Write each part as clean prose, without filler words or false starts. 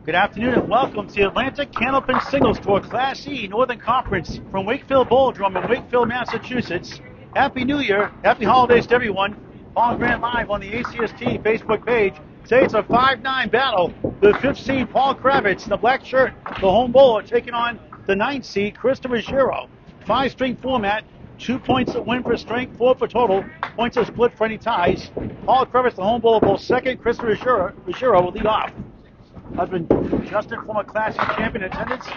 Good afternoon and welcome to the Atlantic Candlepin Singles Tour Class E Northern Conference from Wakefield Bowladrome in Wakefield, Massachusetts. Happy New Year, happy holidays to everyone. Paul Grant live on the ACST Facebook page. Today it's a 5-9 battle. The 5th seed Paul Kravitz in the black shirt, the home bowler, taking on the 9th seed Krista Ruggiero. 5-string format, 2 points at win for strength, 4 for total. Points are split for any ties. Paul Kravitz, the home bowler, bowls second. Krista Ruggiero will lead off. Husband Justin, former Class E champion in attendance.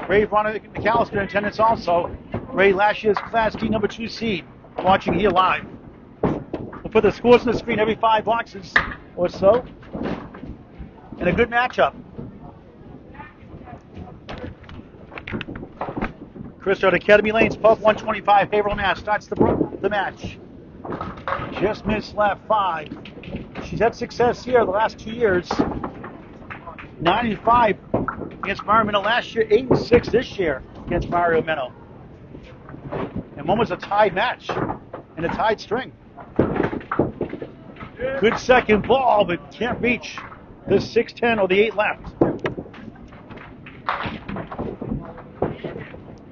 Ray Veronica McAllister in attendance also. Ray, last year's Class D number 2 seed, watching here live. We'll put the scores on the screen every 5 boxes or so. And a good matchup. Krista at Academy Lanes, Pub 125, Haverhill, Mass. Starts the match. Just missed lap 5. She's had success here the last 2 years. 9-5 against Mario Meno last year, 8-6 this year against Mario Meno. And one was a tied match and a tied string. Good second ball, but can't reach the 6-10 or the 8 left.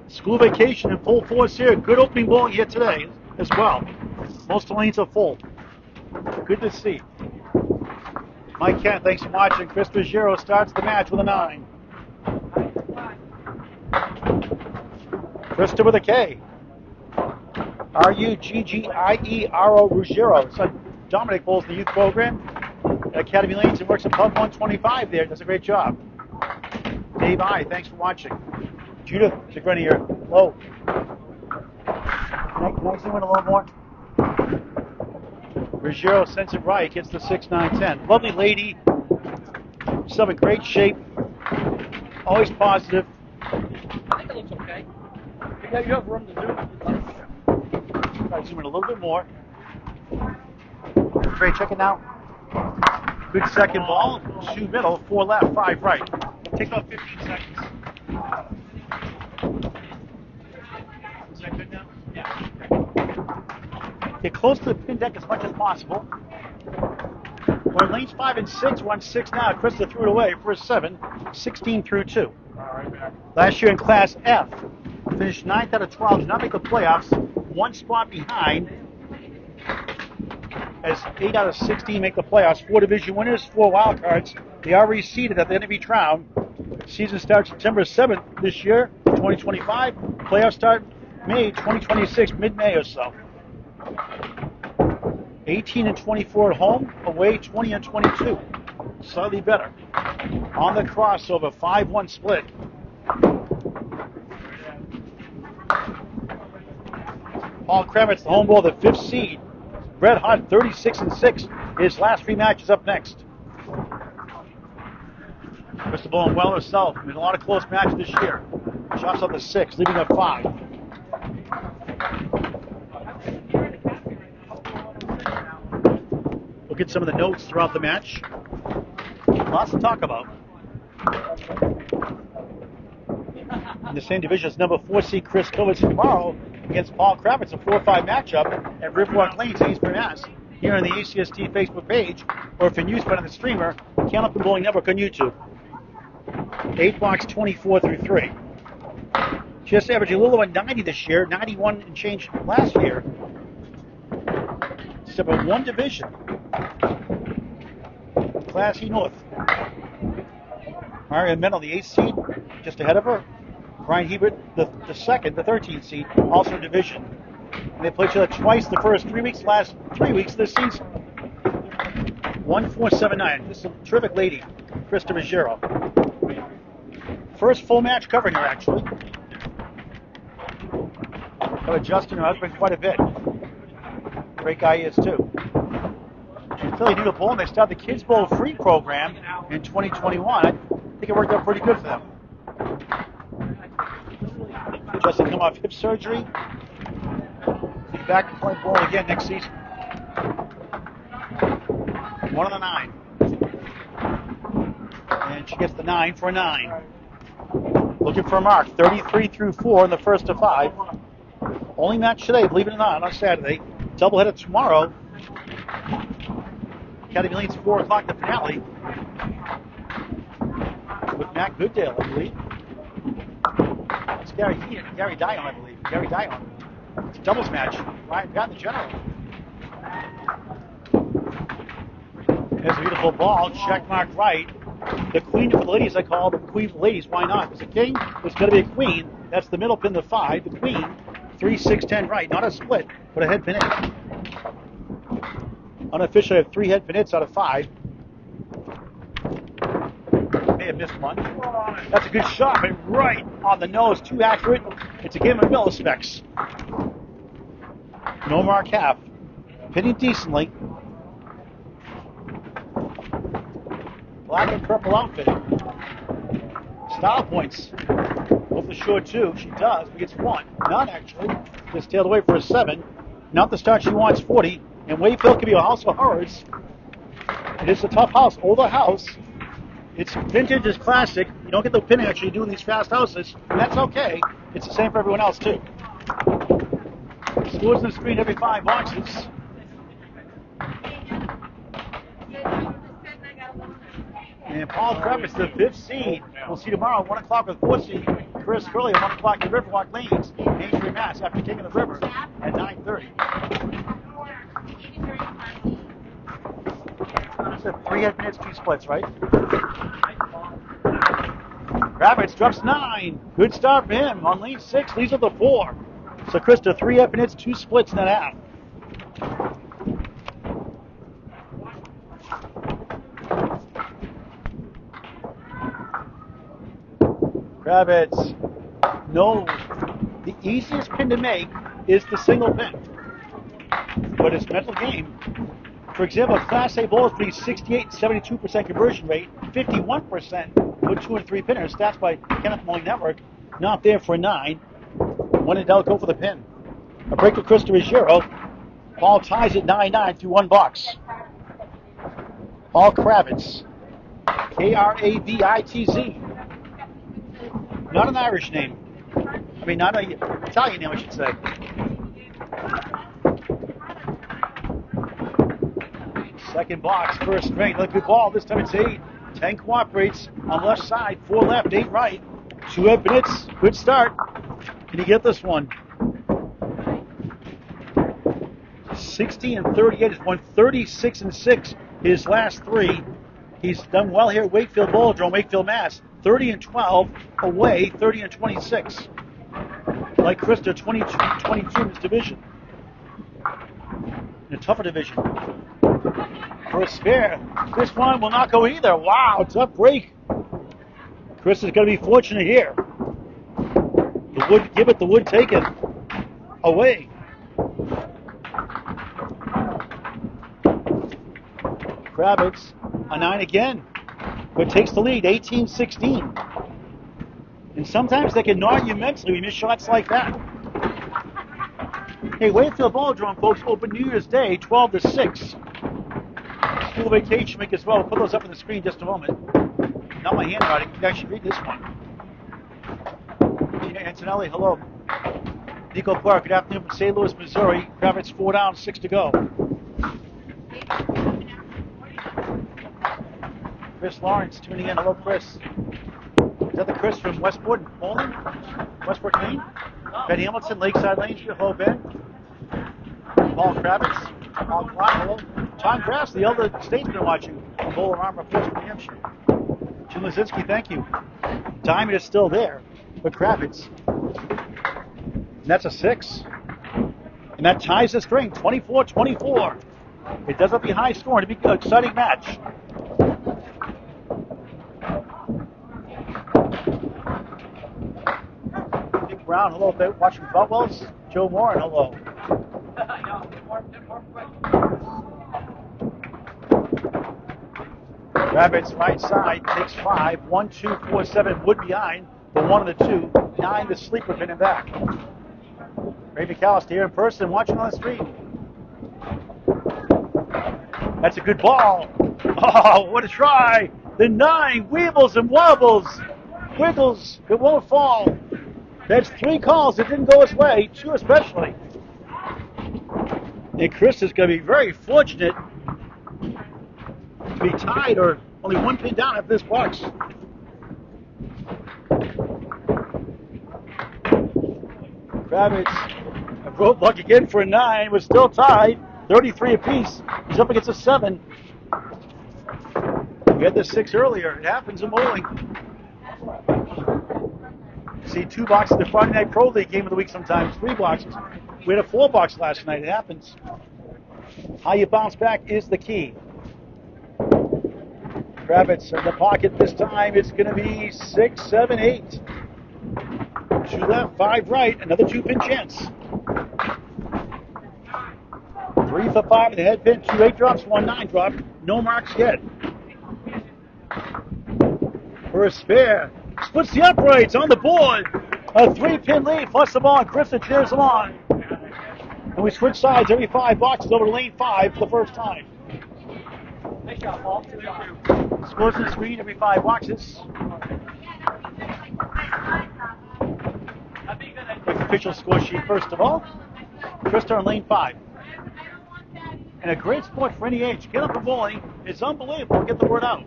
School vacation in full force here. Good opening ball here today as well. Most lanes are full. Good to see. Mike Kent, thanks for watching. Krista Ruggiero starts the match with a 9. Krista with a K. Ruggiero Ruggiero. Son Dominic bowls the youth program at Academy Lanes and works at Pub 125 there. Does a great job. Dave I, thanks for watching. Judith Zagrenier, low. Can I zoom in a little more? Ruggiero sends it right, gets the 6-9-10. Lovely lady. She's in great shape. Always positive. I think it looks okay. You have room to do it. Try to zoom in a little bit more. Great, check it now. Good second ball. 2 middle, 4 left, 5 right. Take about 15 seconds. Is that good now? Yeah. Get close to the pin deck as much as possible. We're in lanes 5 and 6. We're on 6 now. Krista threw it away for a 7. 16 through 2. Last year in Class F, finished 9th out of 12. Did not make the playoffs. 1 spot behind. As 8 out of 16 make the playoffs. 4 division winners, 4 wild cards. They are reseeded at the end of each round. Season starts September 7th this year, 2025. Playoffs start May 2026, mid-May or so. 18 and 24 at home, away 20 and 22. Slightly better. On the crossover, 5-1 split. Paul Kravitz, the home ball, the 5th seed. Red hot, 36 and 6. His last 3 matches up next. Krista bowling well herself. There's a lot of close matches this year. Shots on the 6, leaving a 5. Look at some of the notes throughout the match. Lots to talk about. In the same division as number 4 seed Chris Kravitz tomorrow against Paul Kravitz, a 4-5 matchup at Riverwalk Lanes, Amesbury, Mass. Here on the ACST Facebook page, or if you're news on the streamer, Candlepin Bowling Network on YouTube. 8 box 24 through 3. Just averaging a little over 90 this year, 91 and change last year. Except for 1 division. Class E North. Mario Meno, the 8th seed, just ahead of her. Brian Hebert, the 2nd, the 13th seed, also division. And they played each other twice the first 3 weeks, last 3 weeks of this season. 1-4-7-9. This is a terrific lady, Krista Ruggiero. First full match covering her, actually. Got Justin, her husband, quite a bit. Great guy he is, too. She's fairly new to bowling. They started the Kids Bowl free program in 2021. I think it worked out pretty good for them. Justin come off hip surgery. He's back to playing bowling again next season. 1 on the 9. And she gets the 9 for a 9. Looking for a mark. 33 through 4 in the first of 5. Only match today, believe it or not, on Saturday. Doubleheader tomorrow. Academy Lanes 4 o'clock, the finale. with Matt Gooddale, I believe. It's Gary Dion, I believe. Gary Dion. It's a doubles match. Ryan Patton, the general. There's a beautiful ball. Check mark right. The queen for the ladies, I call the queen for the ladies. Why not? It's a king. It's going to be a queen. That's the middle pin, the 5. The queen, 3, 6, 10 right. Not a split, but a head pin hit. Unofficially, I have 3 head pin hits out of 5. May have missed one. That's a good shot, but right on the nose. Too accurate. It's a game of millispecs. No mark half. Pitting decently. Black and purple outfit. Style points. Both the short 2. She does, but gets 1. None, actually. Just tailed away for a 7. Not the start she wants, 40. And Wakefield can be a house for horrors. It is a tough house. Older house. It's vintage, it's classic. You don't get the pin action you do in these fast houses. And that's okay. It's the same for everyone else, too. Scores on the screen every 5 boxes. And Paul Kravitz, the 5th seed. We'll see tomorrow at 1 o'clock with 4th seed Chris Curley at 1 o'clock in Riverwalk Lanes, Mainstream Mass, after King of the River at 9:30. That's a 3 head minutes, 2 splits, right? Kravitz drops 9. Good start for him on lane 6. Leads with the 4. So Krista, 3 head minutes, 2 splits in that half. Kravitz knows the easiest pin to make is the single pin. But it's a mental game. For example, Class A bowlers produce 68 72% conversion rate, 51% with 2 and 3 pinners. Stats by Kenneth Mulling Network. Not there for 9. When in doubt, go for the pin. A break to Krista Ruggiero. Paul ties at 9-9 through 1 box. Paul Kravitz. Kravitz. Not an Irish name. I mean, not an Italian name, I should say. Second box, first string. Look, good ball. This time it's 8. 10 cooperates on left side, 4 left, 8 right. 2 head minutes. Good start. Can he get this one? 16 and 38. He's won 36 and 6 his last 3. He's done well here at Wakefield Bowladrome-Wakefield, Mass. 30 and 12 away, 30 and 26. Like Krista, 22 in this division. In a tougher division. For a spare, this one will not go either. Wow, tough break. Krista's going to be fortunate here. The wood give it, the wood take it. Away. Kravitz, a 9 again. But takes the lead, 18-16. And sometimes they can gnaw you mentally when you miss shots like that. Hey, Wakefield Bowladrome, folks, open New Year's Day, 12 to 6. School vacation week as well. We'll put those up on the screen in just a moment. Not my handwriting. You guys should read this one. Gina Antonelli, hello. Nico Clark, good afternoon from St. Louis, Missouri. Kravitz 4 down, 6 to go. Chris Lawrence tuning in. Hello, Chris. Is that the Chris from Westport, Poland? Westport, Maine? Ben Hamilton, Lakeside Lanes. Hello, Ben. Paul Kravitz. Paul Clark, hello. Tom Grass, the elder statesman watching. Bowler Armor, Portsmouth, New Hampshire. Jim Lazinski, thank you. Diamond is still there, but Kravitz. And that's a 6. And that ties the string, 24-24. It does not be high scoring. It'll be an exciting match. Dick Brown, hello, watching Butwells. Joe Moore, hello. Kravitz right side, takes 5. 1, 2, 4, 7, wood behind. The 1 and the 2. 9, the sleeper pinning back. Ray McAllister here in person, watching on the screen. That's a good ball. Oh, what a try. The 9 weebles and wobbles. Wiggles, it won't fall. That's 3 calls that didn't go his way, 2 especially. And Chris is going to be very fortunate to be tied or only 1 pin down after this box. Kravitz, a roadblock again for a 9. Was still tied. 33 apiece. He's up against a 7. We had the 6 earlier. It happens in bowling. See 2 boxes in the Friday Night Pro League game of the week sometimes. 3 boxes. We had a 4 box last night. It happens. How you bounce back is the key. Kravitz in the pocket this time. It's going to be 6, 7, 8. 2 left, 5 right. Another 2-pin chance. 3 for 5 in the head pin. 2 8 drops, 1 9 drop. No marks yet. For a spare. Splits the uprights on the board. A 3-pin lead plus the ball. Krista cheers him on. And we switch sides every 5 boxes over to lane 5 for the first time. Nice job, Paul. Good job. Explosion screen every 5 boxes. Official score sheet first of all. Krista on lane 5. And a great sport for any age. Candlepin bowling is unbelievable. Get the word out.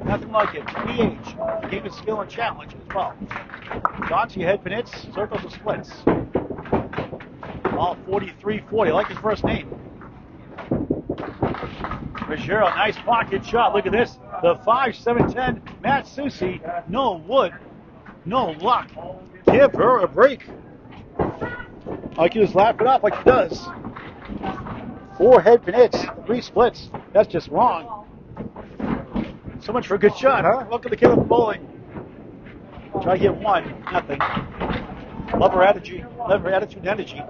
Nothing like it. Any age. Game of skill and challenge as well. Dots, your head pin hits, circles and splits. All 43-40. I like his first name. Ruggiero, nice pocket shot. Look at this. The 5-7-10 Matt Susi. No wood. No luck. Give her a break. All you can do is laugh it off like he does. 4 head pin hits, 3 splits. That's just wrong. So much for a good shot, huh? Welcome to Candlepin bowling. Try to get 1, nothing. Love her attitude and energy.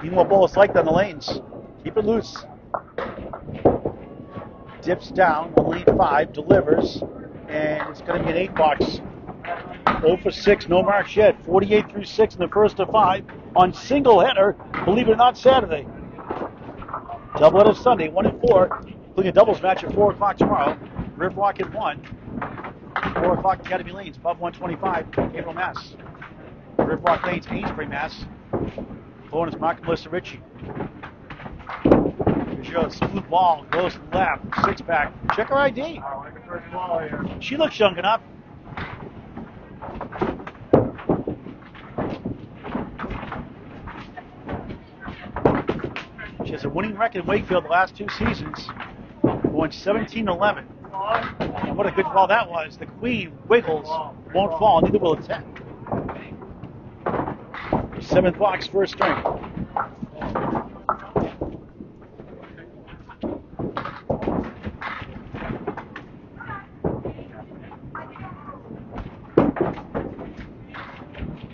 Need more bowlers like that in the lanes. Keep it loose. Dips down on lane 5, delivers, and it's going to be an 8 box. 0 for 6, no marks yet. 48 through 6 in the first of 5 on single header. Believe it or not, Saturday. Double header Sunday, 1 and 4, including a doubles match at 4 o'clock tomorrow. Riverwalk at 1. 4 o'clock Academy Lanes, above 125, April, Mass. Riverwalk Lanes, Amesbury, Mass. Florence, Mark and Melissa Ritchie. Ruggiero, smooth ball, goes left, 6-pack. Check her ID. She looks young enough. She has a winning record in Wakefield the last 2 seasons, going 17-11. And what a good ball that was. The queen wiggles, won't fall, neither will a 10. 7th box, first string.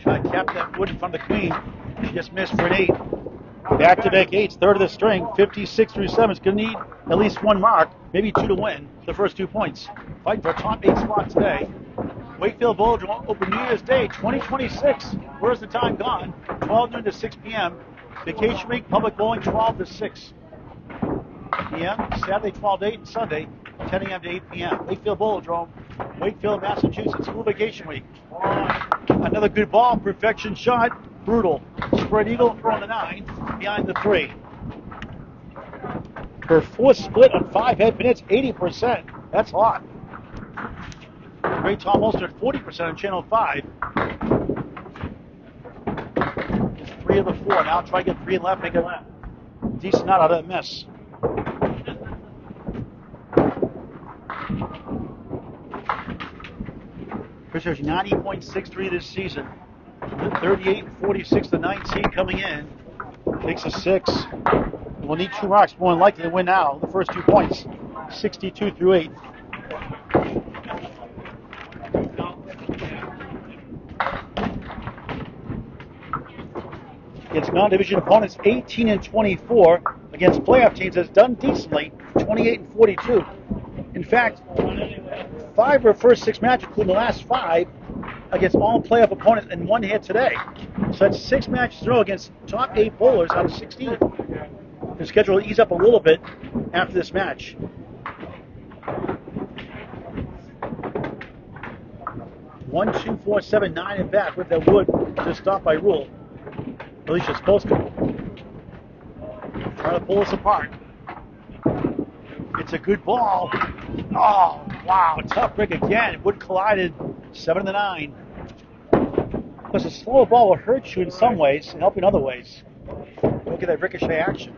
Try to cap that wood in front of the queen. She just missed for an 8. Back-to-back 8s, third of the string. 56 through 7 is going to need at least 1 mark, maybe 2 to win the first 2 points. Fighting for a top 8 spot today. Wakefield Bowladrome open New Year's Day 2026. Where's the time gone? 12 noon to 6 p.m. Vacation week, public bowling 12 to 6 p.m. Saturday 12 to 8 and Sunday 10 a.m. to 8 p.m. Wakefield Bowladrome, Wakefield, Massachusetts. School vacation week. Another good ball, perfection shot. Brutal. Spread eagle, throwing the 9 behind the 3. Her 4th split on 5 head pin hits, 80%. That's hot. Great Tom Olster at 40% on channel 5. It's 3 of the 4. Now try to get 3 left, make a decent knot out of that mess. Christian's 90.63 this season. 38 and 46, the 19 coming in. Takes a 6. We'll need 2 marks, more than likely to win now. The first 2 points, 62 through 8. Against non-division opponents, 18 and 24. Against playoff teams, has done decently, 28 and 42. In fact, 5 of her first 6 matches, including the last 5, against all playoff opponents, and 1 hit today. So that's 6 matches in a row against top 8 bowlers out of 16. The schedule will ease up a little bit after this match. One, 2, 4, 7, 9 and back with that wood to stop by rule. At least you're supposed to. Trying to pull us apart. It's a good ball. Oh, wow. Tough break again. Wood collided. 7 to 9. Because a slower ball will hurt you in some ways and help you in other ways. Look at that ricochet action.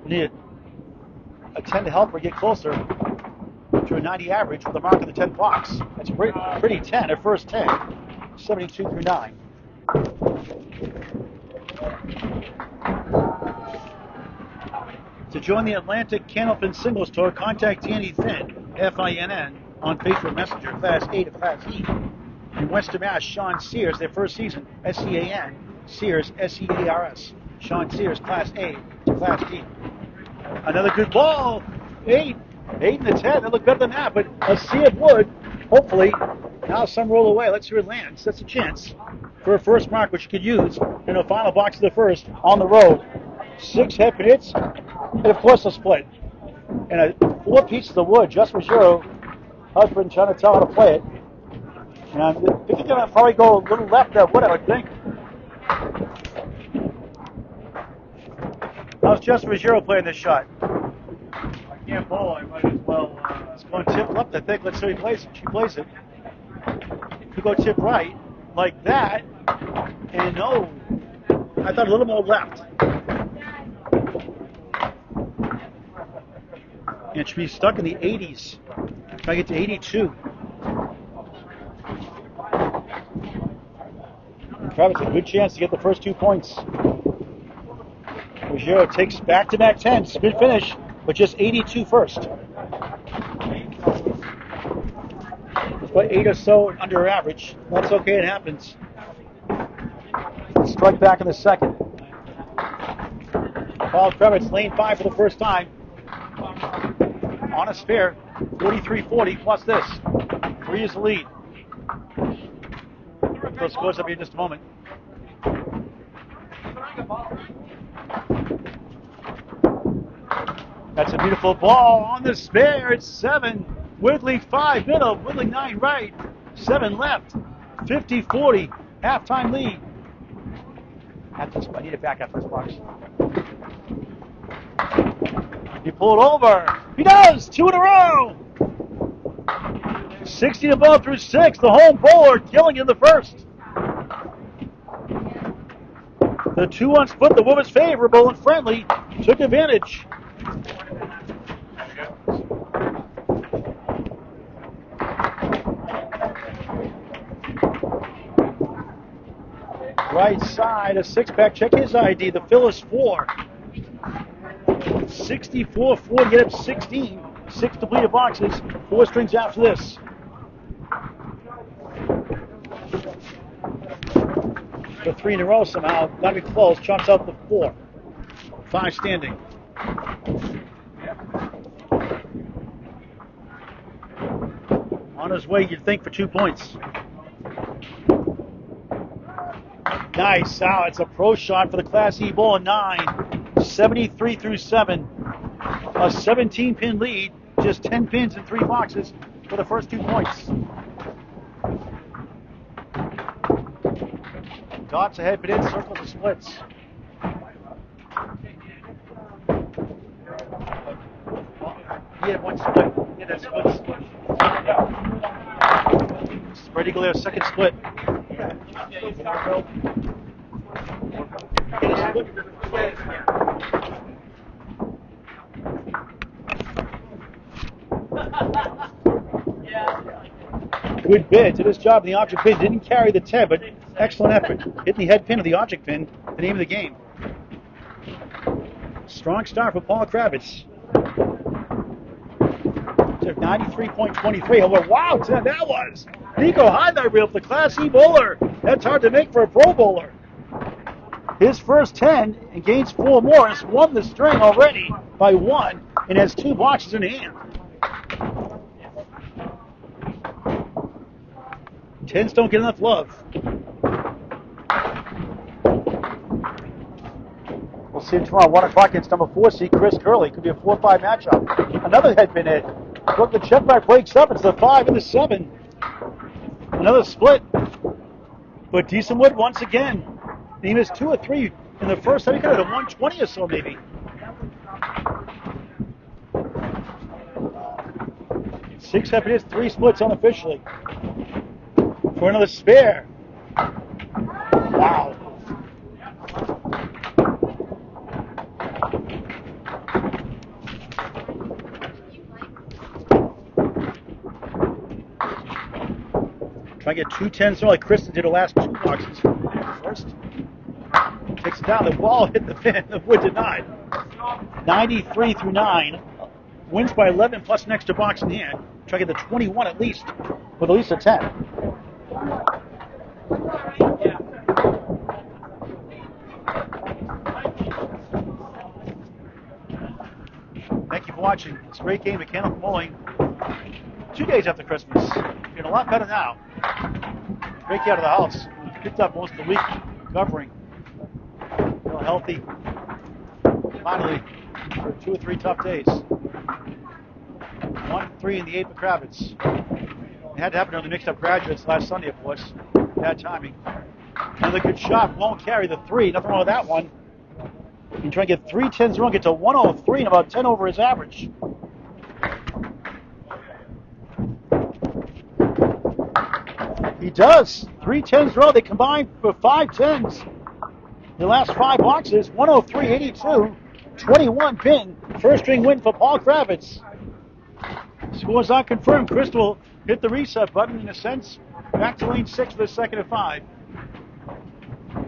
You need a 10 to help her get closer to a 90 average with a mark of the 10 box. That's a pretty 10, her first 10, 72 through 9. To join the Atlantic Candlepin Singles Tour, contact Danny Finn, Finn, on Facebook Messenger, Class A to Class E. In Western Mass, Sean Sears, their first season, Sean, Sears, Sears. Sean Sears, Class A to Class D. Another good ball. 8 and a 10. That looked better than that, but a sea of wood. Hopefully, now some roll away. Let's see where it lands. That's a chance for a first mark, which you could use in the final box of the first on the road. 6 head hits, and of course a split. And 4 pieces of wood. Just Ruggiero, husband, trying to tell her to play it. And I think they're going to probably go a little left of wood, I would think. How's Just Ruggiero playing this shot? I can't bowl. I might as well. It's going tip left, I think. Let's see who plays it. She plays it. You go tip right, like that. And no. I thought a little more left. And it should be stuck in the 80s. Try to get to 82. Kravitz a good chance to get the first 2 points. Ruggiero takes back-to-back 10s. Good finish, but just 82 first. It's about 8 or so under her average. That's okay, it happens. Strike back in the second. Paul Kravitz, lane 5 for the first time. On a spare, 43-40 plus this. 3 is the lead. Those scores up here in just a moment. That's a beautiful ball on the spare. It's 7. Woodley 5 middle. Woodley 9 right. 7 left. 50-40. Halftime lead. I need it back after this box. He pulled over. He does. 2 in a row. 60 above through 6. The home bowler killing in the first. The 2-1 split, the women's favorable and friendly, took advantage. Right side, a 6-pack. Check his ID. The fill is 4. 64-40, get up 16. 6 depleted boxes. 4 strings after this. The 3 in a row somehow. Gotta be close. Chomps out the 4. 5 standing. On his way, you'd think, for 2 points. Nice. Wow, it's a pro shot for the Class E ball. 9. 73 through 7. A 17-pin lead. Just 10 pins in 3 boxes for the first 2 points. Dots ahead, but in circles of splits. He had 1 split. He had that split. Spread Eagle there, second split. Good bid. Did his job in the object pin. Didn't carry the 10, but excellent effort. Hitting the head pin of the object pin, the name of the game. Strong start for Paul Kravitz. 93.23. Oh, wow, that was. Nico highlight reel for the Class E bowler. That's hard to make for a pro bowler. His first 10 and gains 4 more. Has won the string already by 1 and has 2 boxes in hand. 10s don't get enough love. We'll see him tomorrow, 1 o'clock against number 4 seed Chris Curley. Could be a 4-5 matchup. Another head pin hit. Brooklyn check back breaks up. It's the 5 and the 7. Another split. But decent wood once again. He missed 2 or 3 in the first time. He could have had a 120 or so maybe. 6 head pin hits, 3 splits unofficially. for another spare. Wow. Try to get 2 10s like Krista did the last 2 boxes. First. Takes it down. The ball hit the pin. The wood did not. 93 through 9. Wins by 11 plus an extra box in hand. Try to get the 21 at least, with at least a 10. Thank you for watching. It's a great game at Candlepin Bowling. 2 days after Christmas. Feeling a lot better now. Great out of the house. Picked up most of the week covering. Feel healthy. Finally, for 2 or 3 tough days. 1-3 in the 8th for Kravitz. It had to happen on the mixed up graduates last Sunday, of course. Bad timing. Another good shot. Won't carry the 3. Nothing wrong with that one. You can try and get 3 10s wrong, get to 103 and about 10 over his average. He does. 3 10s row. They combine for 5 10s. The last 5 boxes, 103.82, 21 pin. First string win for Paul Kravitz. Scores not confirmed. Krista will hit the reset button in a sense. Back to lane 6 for the second of 5.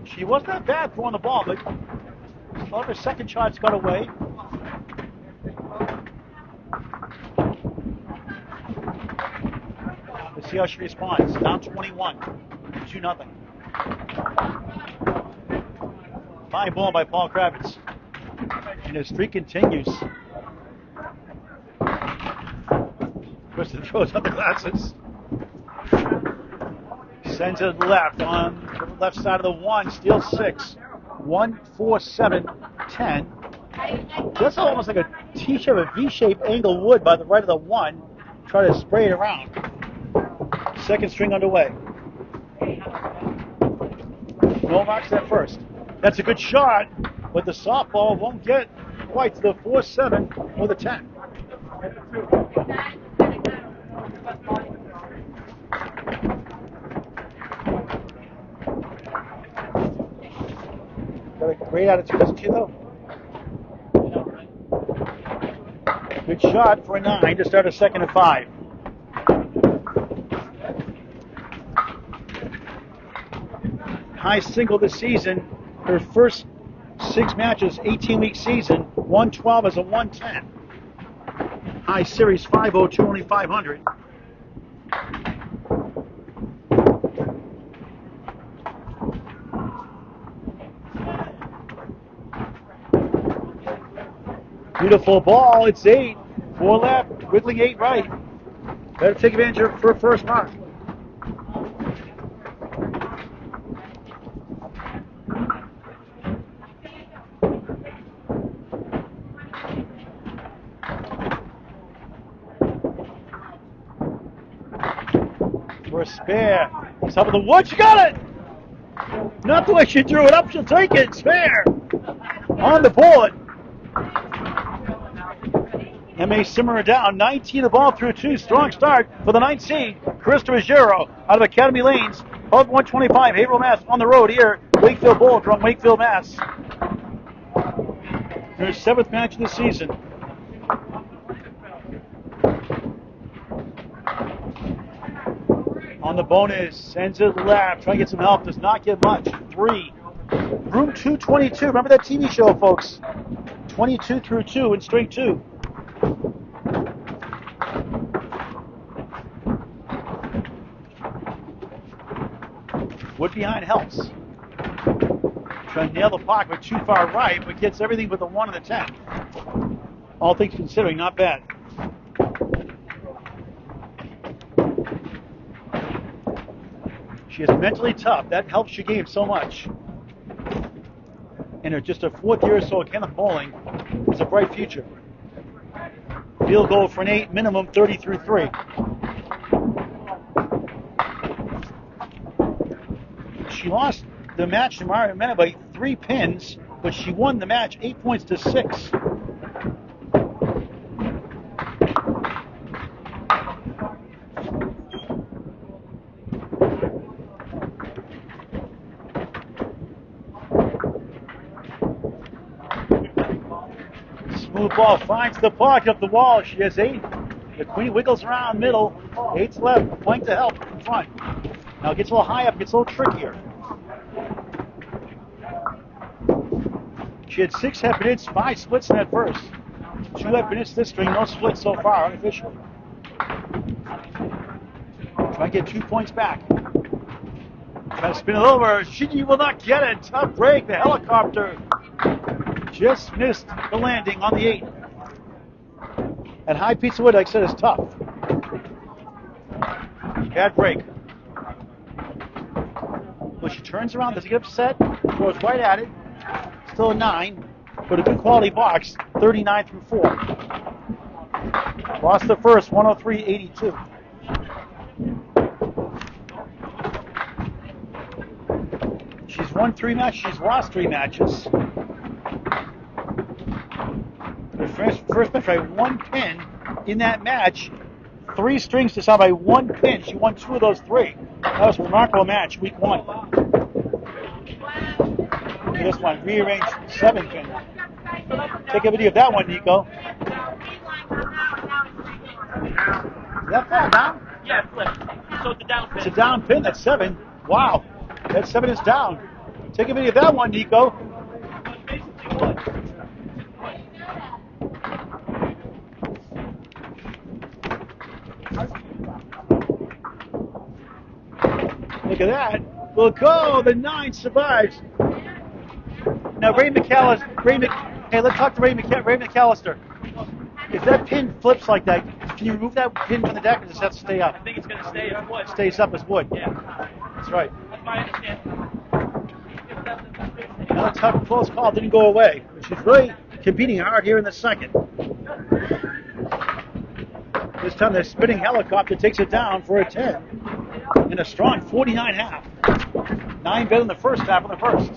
She wasn't that bad throwing the ball, but all of her second shots got away. Let's see how she responds. Down 21, 2-0. Fine ball by Paul Kravitz. And his streak continues. Kristen throws out the glasses. Sends it left on the left side of the 1. Steals 6. 1, 4, 7, 10. That's almost like a T-shape, a V-shaped angle wood by the right of the 1. Try to spray it around. Second string underway. No marks at first. That's a good shot, but the softball won't get quite to the 4-7 or the 10. Got a great attitude, doesn't she, though? Good shot for a 9 to start a second of 5. High single this season. Her first 6 matches, 18-week season, 112 as a 110. High series 502, only 500. Beautiful ball. It's 8. 4 left. Wiggling 8 right. Better take advantage of her first mark. For a spare. Top of the wood. She got it! Not the way she drew it up. She'll take it. Spare. On the board. And may simmer her down. 19 the ball through 2. Strong start for the 9th seed. Krista Ruggiero out of Academy Lanes. Above 125. Haverhill, Mass. On the road here. Wakefield Bowladrome-Wakefield, Mass. Her 7th match of the season. On the bonus. Sends it left. Trying to get some help. Does not get much. 3. Room 222. Remember that TV show, folks. 22 through 2 in string 2. Wood behind helps. Trying to nail the pocket, but too far right, but gets everything but the 1 and the 10. All things considering, not bad. She is mentally tough. That helps your game so much. And in just a 4th year or so at Candlepin Bowling, it's a bright future. Field goal for an 8, minimum 30 through 3. She lost the match to Mario Mena by 3 pins, but she won the match 8 points to 6. Blue ball finds the pocket up the wall. She has 8. The queen wiggles around middle. 8's left. Flank to help in front. Now it gets a little high up. Gets a little trickier. She had 6 half-minutes, 5 splits in that first. 2 half-minutes this string, no splits so far, unofficially. Try to get 2 points back. Try to spin it over. She will not get it. Tough break. The helicopter just missed the landing on the 8. And high pizza wood, like I said, is tough. Bad break. When she turns around, does he get upset? Goes right at it. Still a 9, but a good quality box, 39 through 4. Lost the first, 103-82. She's won 3 matches, she's lost 3 matches. Her first match by 1 pin in that match. 3 strings decided by 1 pin. She won 2 of those 3. That was a remarkable match, week 1. This one, rearranged 7 pin. Take a video of that one, Nico. Did that fall down? Yeah, it flipped. So it's a down pin. It's a down pin, that's 7. Wow, that 7 is down. Take a video of that one, Nico. Look at that. We'll go. The 9 survives. Now, hey, let's talk to Ray McAllister. If that pin flips like that, can you remove that pin from the deck or does it have to stay up? I think it's going to stay as wood. It stays up as wood. Yeah. That's right. That's my understanding. Another tough, close call didn't go away. She's really competing hard here in the second. This time the spinning helicopter takes it down for a 10. In a strong 49.5. 9 better than the first half of the first.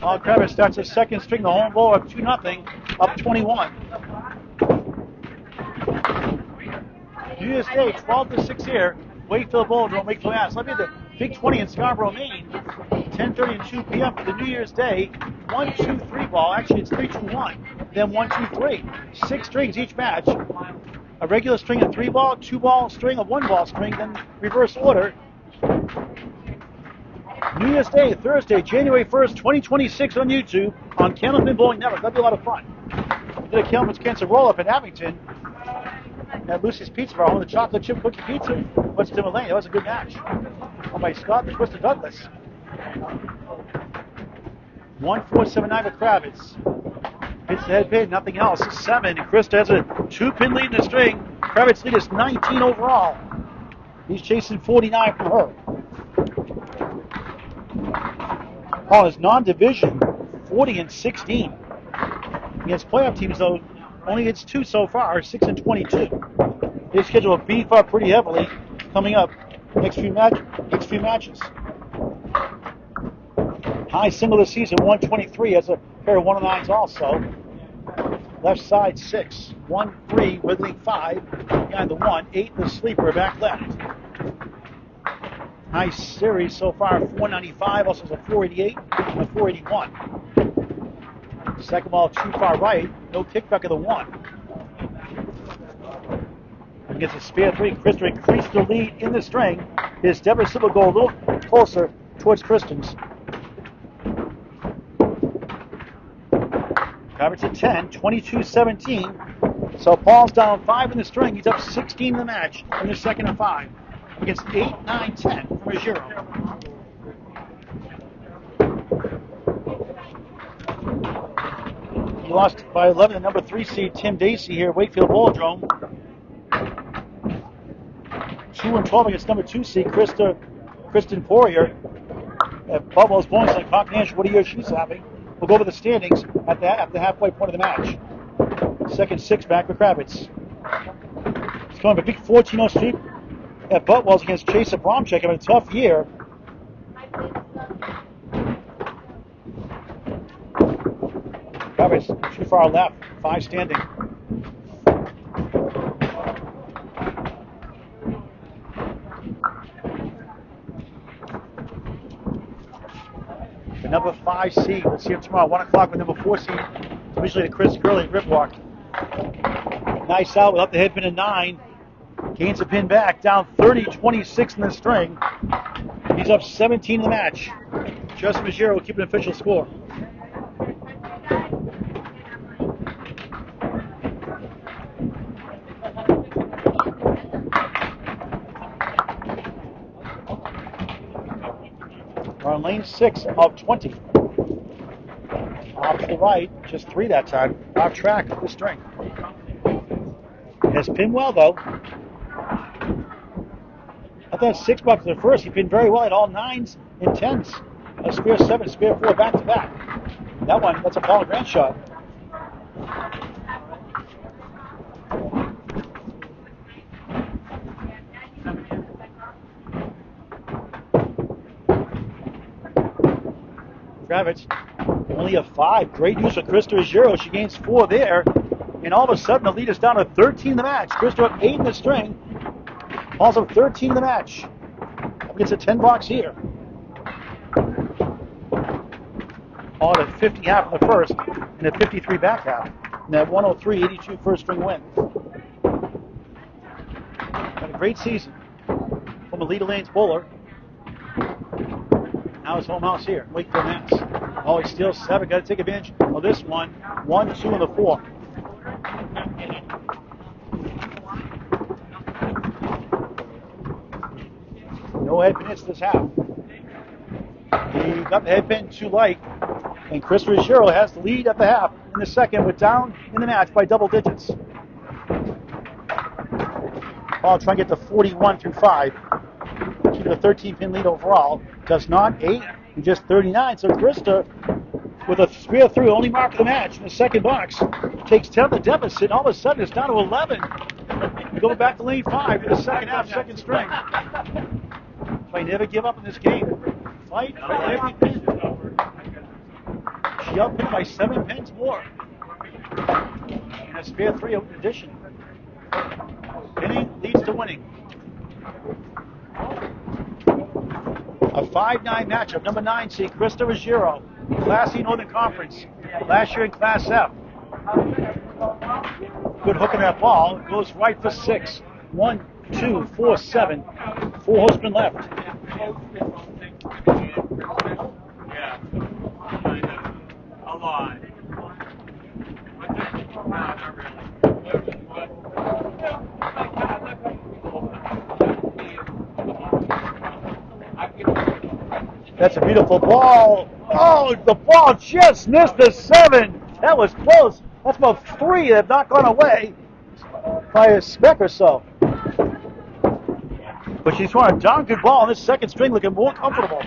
Paul Kravitz starts the second string, the home ball up 2-0, up 21. New Year's Day, 12-6 here, Wakefield Bowladrome-Wakefield, Mass. Let me the Big 20 in Scarborough, Maine. 10:30 and 2 p.m. for the New Year's Day. 1, 2, 3 ball. Actually, it's 3, 2, 1. Then 1, 2, 3. 6 strings each match. A regular string of 3 ball, 2 ball string, a 1 ball string, then reverse order. New Year's Day, Thursday, January 1st, 2026 on YouTube on Candlepin Bowling Network. That'll be a lot of fun. We did a Candlepin's Cancer roll-up in Abington at Lucy's Pizza Bar, home of the chocolate chip cookie pizza. What's Tim Lane? That was a good match. Oh, by Scott and Krista Douglas. 1-4-7-9 with Kravitz. Hits the head pin, nothing else. 7. Krista has a 2-pin lead in the string. Kravitz lead is 19 overall. He's chasing 49 from her. Paul is non-division, 40-16. Against playoff teams, though, only hits 2 so far, 6-22. They schedule to beef up pretty heavily coming up next few matches. High single this season, 123, has a pair of 109s also. Left side 6, 1-3, wiggling 5, behind the 1, 8 the sleeper, back left. High series so far, 495, also has a 488 and a 481. Second ball too far right, no kickback of the 1. And gets a spare 3. Krista increased the lead in the string. His Deborah Silva go a little closer towards Kristen's. Kravitz at 10, 22-17. So Paul's down 5 in the string. He's up 16 in the match in the second of 5. Against 8, 9, 10 from Ruggiero. He lost by 11 to number 3 seed Tim Dacey here at Wakefield Bowladrome. 2-12 against number 2 seed Kristen Poirier at Bubble's Bowling Center. Confidential, what a year she's having. We'll go over the standings at the halfway point of the match. Second 6 back with Kravitz. He's coming up a big 14-0 streak at Butwell's against Chase Abramchek, having a tough year. Kravitz too far left, 5 standing. For number 5 seed. We'll see him tomorrow, 1 o'clock with number 4 seed. Usually the Chris Gurley at Riverwalk. Nice out without the head pin at 9. Gains a pin back, down 30-26 in the string. He's up 17 in the match. Krista Ruggiero will keep an official score. We're on lane 6 of 20. Off to the right, just 3 that time. Off track with the string. Has pinned well though. I thought $6 at first. He pinned very well at all 9s and 10s. A spare 7, spare 4 back to back. That one, that's a Paul Grant shot. Kravitz, only a 5. Great news for Krista Ruggiero. She gains 4 there. And all of a sudden, the lead is down to 13 in the match. Krista up 8 in the string. Also 13 in the match. Gets a 10 box here. All at 50 half in the first and a 53 back half. And that 103-82 first string win. Had a great season from the Leader Lanes bowler. Now his home house here, Wakefield, Mass. Oh, he steals 7. Got to take advantage of this one. 1, 2, and the 4. No head pin hits this half. He got the head pin too light, and Krista Ruggiero has the lead at the half in the second, but down in the match by double digits. Paul trying to get to 41 through 5. Keeping a 13-pin lead overall. Does not 8 and just 39. So Krista, with a spare 3, only mark of the match in the second box, takes 10 of the deficit, and all of a sudden it's down to 11. We go back to lane 5 in the second half, second string. So I never give up in this game. Fight for every pin. She outpinned by 7 pins more. And a spare 3 in addition. Pinning leads to winning. A 5-9 matchup. Number 9 seed Krista Ruggiero, Class E Northern Conference. Last year in Class F. Good hook in that ball. It goes right for 6. 1, 2, 4, 7. 4 horsemen left. Yeah. A lot. Not really. That's a beautiful ball. Oh, the ball just missed the 7. That was close. That's about 3 that have not gone away by a speck or so. But she's throwing a darn good ball on this second string, looking more comfortable.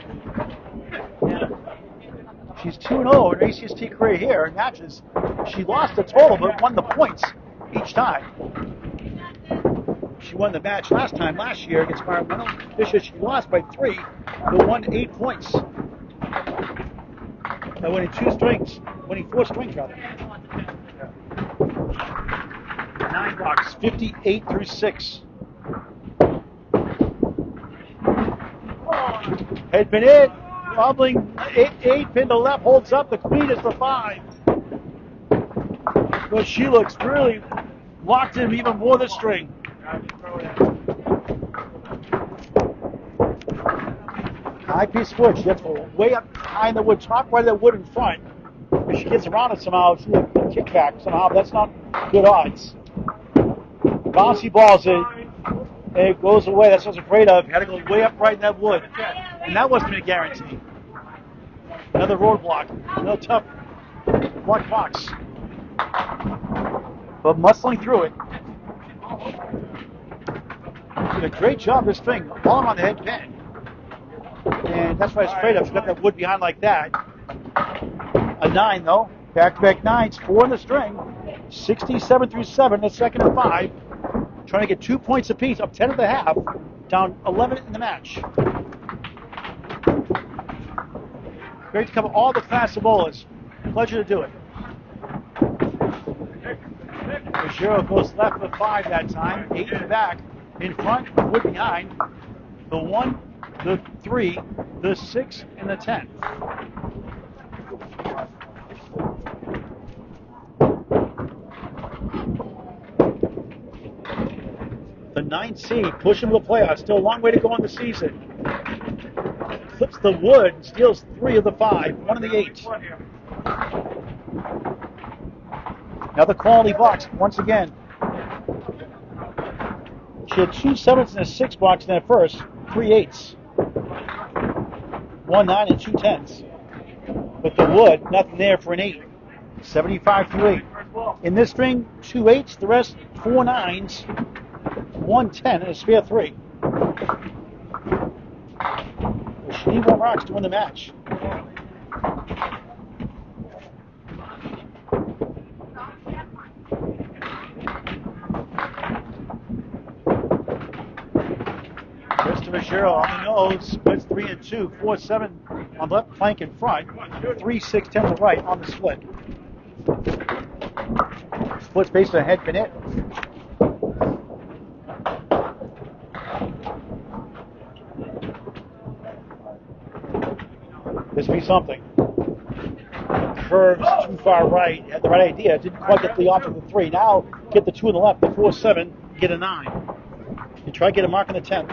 She's 2-0 in her ACST career here in matches. She lost the total, but won the points each time. She won the match last year against Environmental. This year she lost by 3, but won 8 points. By winning 4 strings rather. 9 box, 58 through 6. Head pin in, wobbling 8 pin to left, holds up. The queen is the 5. But she looks really locked in even more the string. High piece of wood. She gets way up behind the wood, top right of the wood in front. If she gets around it somehow, she's a kickback somehow. That's not good odds. Bouncy balls it goes away. That's what I was afraid of. Had to go way up right in that wood. And that wasn't a guarantee. Another roadblock. Another tough block box. But muscling through it. Did a great job this string. Ball on the head pin. And that's what I was afraid of. She got that wood behind like that. A 9 though. Back-to-back 9s. 4 in the string. 67 through 7. The second and 5. Trying to get 2 points apiece. Up 10 at the half. Down 11 in the match. Great to cover all the class of bowlers. Pleasure to do it. Ruggiero goes left with 5 that time. 8 in the back. In front, wood behind. The 1, the 3, the 6, and the 10. The 9th seed, pushing the playoffs. Still a long way to go in the season. Clips the wood and steals 3 of the 5, 1 of the 8. Another quality box once again. She had 2 7s and a 6 box in that first, 3 8s. 1 9 and 2 10s. But the wood, nothing there for an 8. 75 through 8. In this string, 2 8s, the rest 4 9s, 1 10, and a spare 3. Geneva Rocks to win the match. Krista Ruggiero on the nose, splits 3 and 2, 4 7 on the left flank in front, 3 6 10 to the right on the split. Splits based on head been it. This be something. Curves too far right. Had the right idea. Didn't quite get the option of the 3. Now get the 2 on the left. The 4 7. Get a 9. And try to get a mark on the 10th.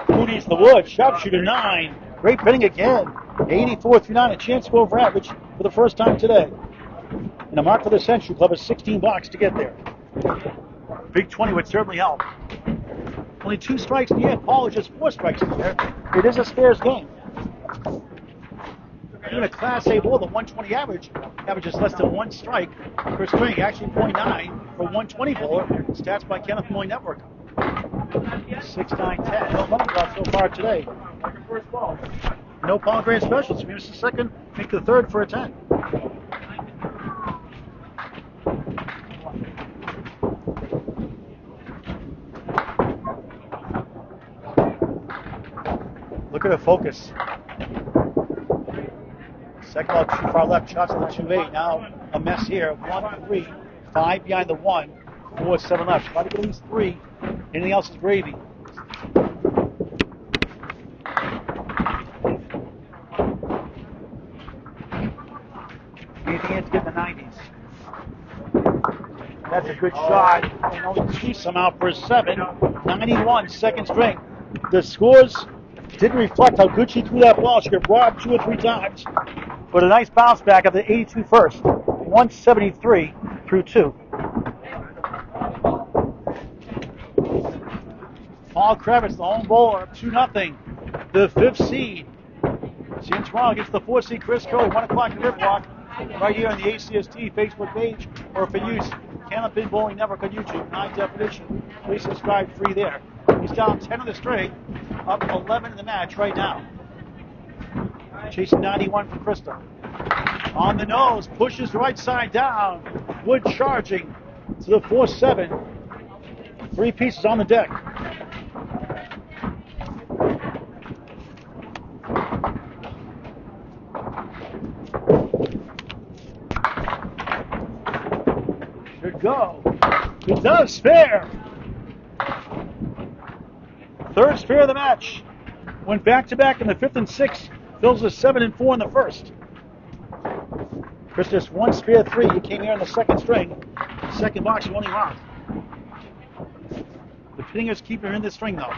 Moody's the wood. Sharpshooter 9. Great pinning again. 84 through 9. A chance to go over average for the first time today. And a mark for the Century Club is 16 blocks to get there. Big 20 would certainly help. Only 2 strikes in the end. Paul is just 4 strikes in there. It is a spares game. Even a Class A bowler, the 120 average, averages less than 1 strike per string. Actually 0.9 for 120 bowler. Stats by Candlepin Network. 6, 9, 10. No money drop so far today. No Paul Grant specials. Miss the second, make the third for a 10. Look at the focus. Second ball too far left, shots to the 2-8. Now a mess here. 1, 3, 5 behind the 1, 4, 7 left. Try to get at least 3. Anything else is gravy. Anything in to get in the 90s. That's a good shot. And only 2 somehow for a 7. 91, second string. The scores didn't reflect how good she threw that ball. She got robbed 2 or 3 times. But a nice bounce back of the 82 first. 173 through 2. Paul Kravitz, the home bowler, up 2-0. The 5th seed. See in Toronto against the 4th seed Chris Curley. 1 o'clock in Riverwalk. Right here on the ACST Facebook page. Or for use, Candlepin Bowling Network on YouTube. 9 definition. Please subscribe free there. He's down 10 on the string. Up 11 in the match right now. Chasing 91 for Krista. On the nose, pushes the right side down. Wood charging to the 4-7. 3 pieces on the deck. Good go. It does spare. Third spare of the match. Went back-to-back in the 5th and 6th. Fills the 7 and 4 in the first. Chris just 1 spare 3. He came here on the second string. Second box, only round. The Pingers keep her in the string, though.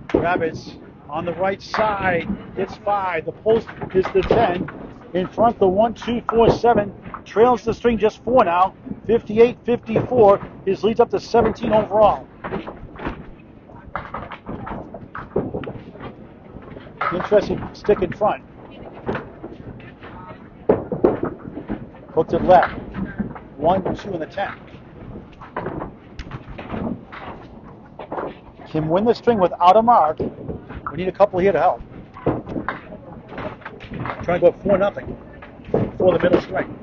Kravitz on the right side. It's 5. The post is the 10. In front, the 1, 2, 4, 7. Trails the string just 4 now. 58-54. His leads up to 17 overall. Interesting stick in front. Hooked it left. 1, 2 in the 10. Can win the string without a mark. We need a couple here to help. Trying to go 4-0 for the middle string.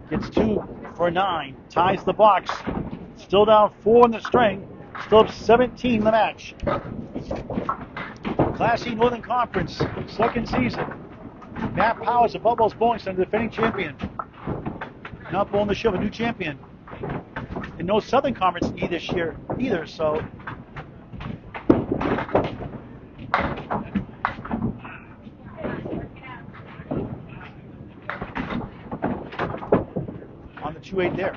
Gets 2 for 9. Ties the box. Still down 4 in the string. Still up 17 in the match. Class E Northern Conference, second season. Matt Powers of Bubbles Bowling Center, defending champion. Not bowling the show, a new champion. And no Southern Conference E this year either, so situate there.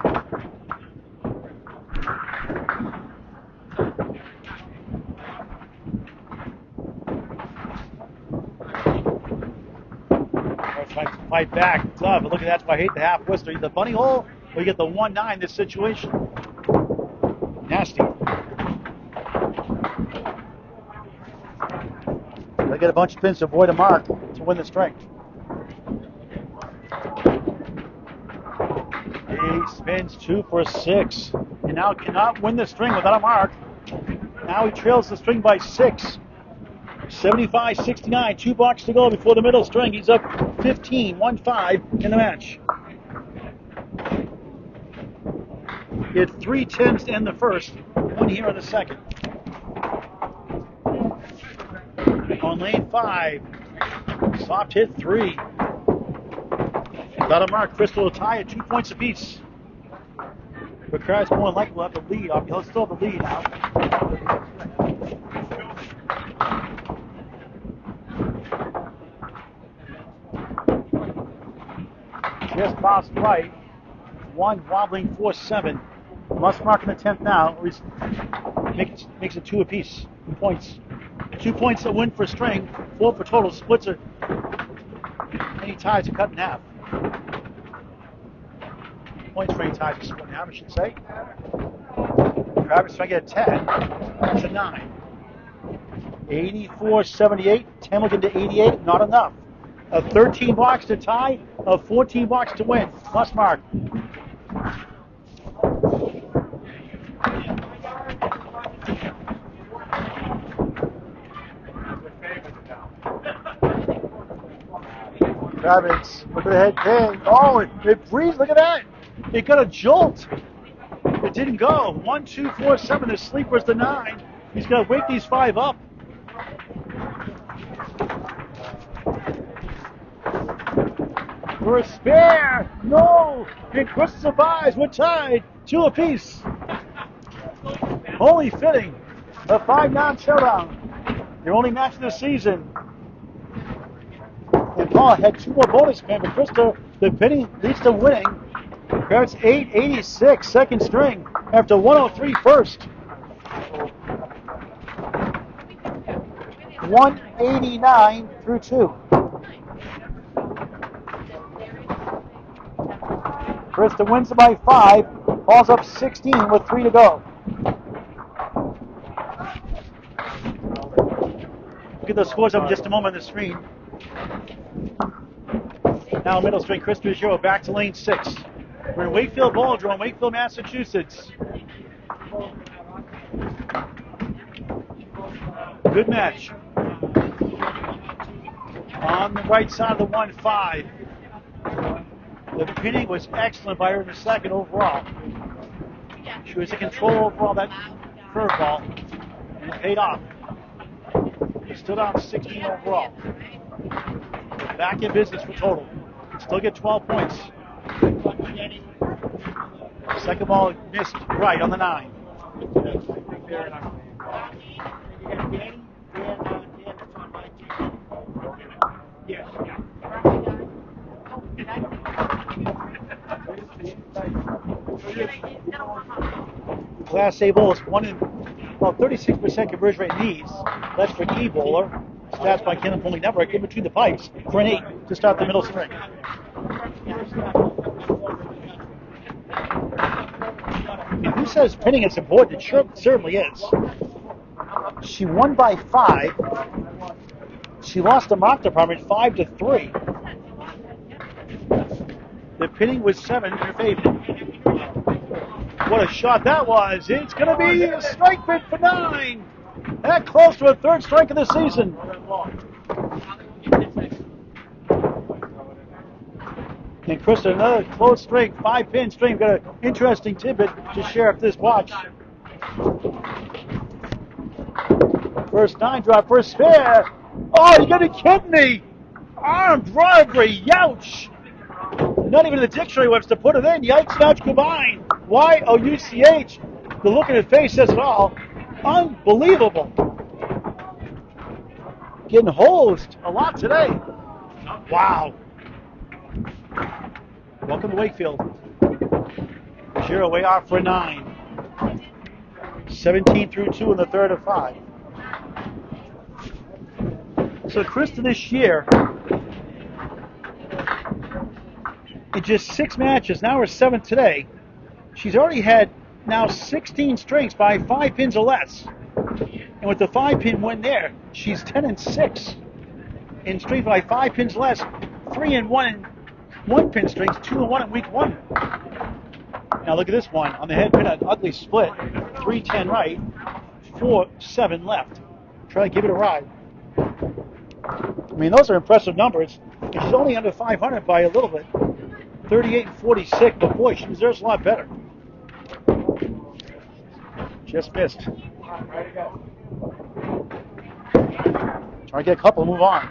Trying to fight back. Tough. But look at that. That's why I hate the half whistle. Either the bunny hole or you get the 1-9 in this situation. Nasty. They get a bunch of pins to avoid a mark to win the string. He spins 2 for 6. And now cannot win the string without a mark. Now he trails the string by 6. 75-69, 2 blocks to go before the middle string. He's up 15, 1-5 in the match. He had 3 10s to end the first, 1 here in the second. On lane 5, soft hit 3. Without a mark, Krista will tie at 2 points apiece. But Kravitz more than likely will have the lead. He'll still have the lead now. Just past right. 1 wobbling 4-7. Must mark in the 10th now. Or makes it 2 apiece in points. 2 points a win for string. 4 for total. Splits are. Any ties are cut in half. Points for any ties are split in half, I should say. Kravitz trying to get a 10. That's a 9. 84-78. 10 will get to 88. Not enough. A 13 blocks to tie, a 14 blocks to win. Must mark. Kravitz, look at the head pin. Oh, it breathes. Look at that. It got a jolt. It didn't go. 1, 2, 4, 7. The sleeper's the 9. He's got to wake these 5 up. For a spare! No! And Krista survives. We're tied. 2 apiece. Only fitting. A 5-9 showdown. Their only match of the season. And Paul had 2 more bonus pins, but Krista, the penny, leads to winning. Kravitz 886, second string, after 103 first. 189 through 2. Krista wins it by 5, falls up 16 with 3 to go. Look at the scores up in just a moment on the screen. Now middle string, Krista Ruggiero back to lane 6. We're in Wakefield Bowladrome, Wakefield, Massachusetts. Good match. On the right side of the 1-5. The pinning was excellent by her in the second overall. She was in control overall that curveball, and it paid off. She stood on 16 overall. Back in business for total. Still get 12 points. Second ball missed right on the 9. Class A bowlers, one in about 36% conversion rate in these. That's for E bowler. Stats by Candlepin Network in between the pipes for an 8 to start the middle string. And who says pinning is important? It certainly is. She won by 5. She lost the mark department 5-3. The pinning was 7 in her favor. What a shot that was. It's going to be a strike bid for 9. That close to a 3rd strike of the season. And Krista, another close string, 5-pin string. Got an interesting tidbit to share after this watch. First 9 drop, first spare. Oh, you gotta be kidding me! Armed robbery, youch! Not even in the dictionary webs to put it in. Yikes, ouch, combined. Y-O-U-C-H. The look in his face says it all. Unbelievable. Getting hosed a lot today. Wow. Welcome to Wakefield. Ruggiero way off for 9. 17 through 2 in the third of 5. So Krista this year, in just 6 matches, now her 7th today, she's already had now 16 straights by 5 pins or less. And with the 5-pin win there, she's 10-6 in straight by 5 pins less, 3-1 in 1-pin strings, 2-1 in week 1. Now look at this one on the head pin, an ugly split, 3-10 right, 4-7 left. Try to give it a ride. I mean, those are impressive numbers. And she's only under 500 by a little bit, 38-46. But boy, she deserves a lot better. Just missed. Try to get a couple, move on.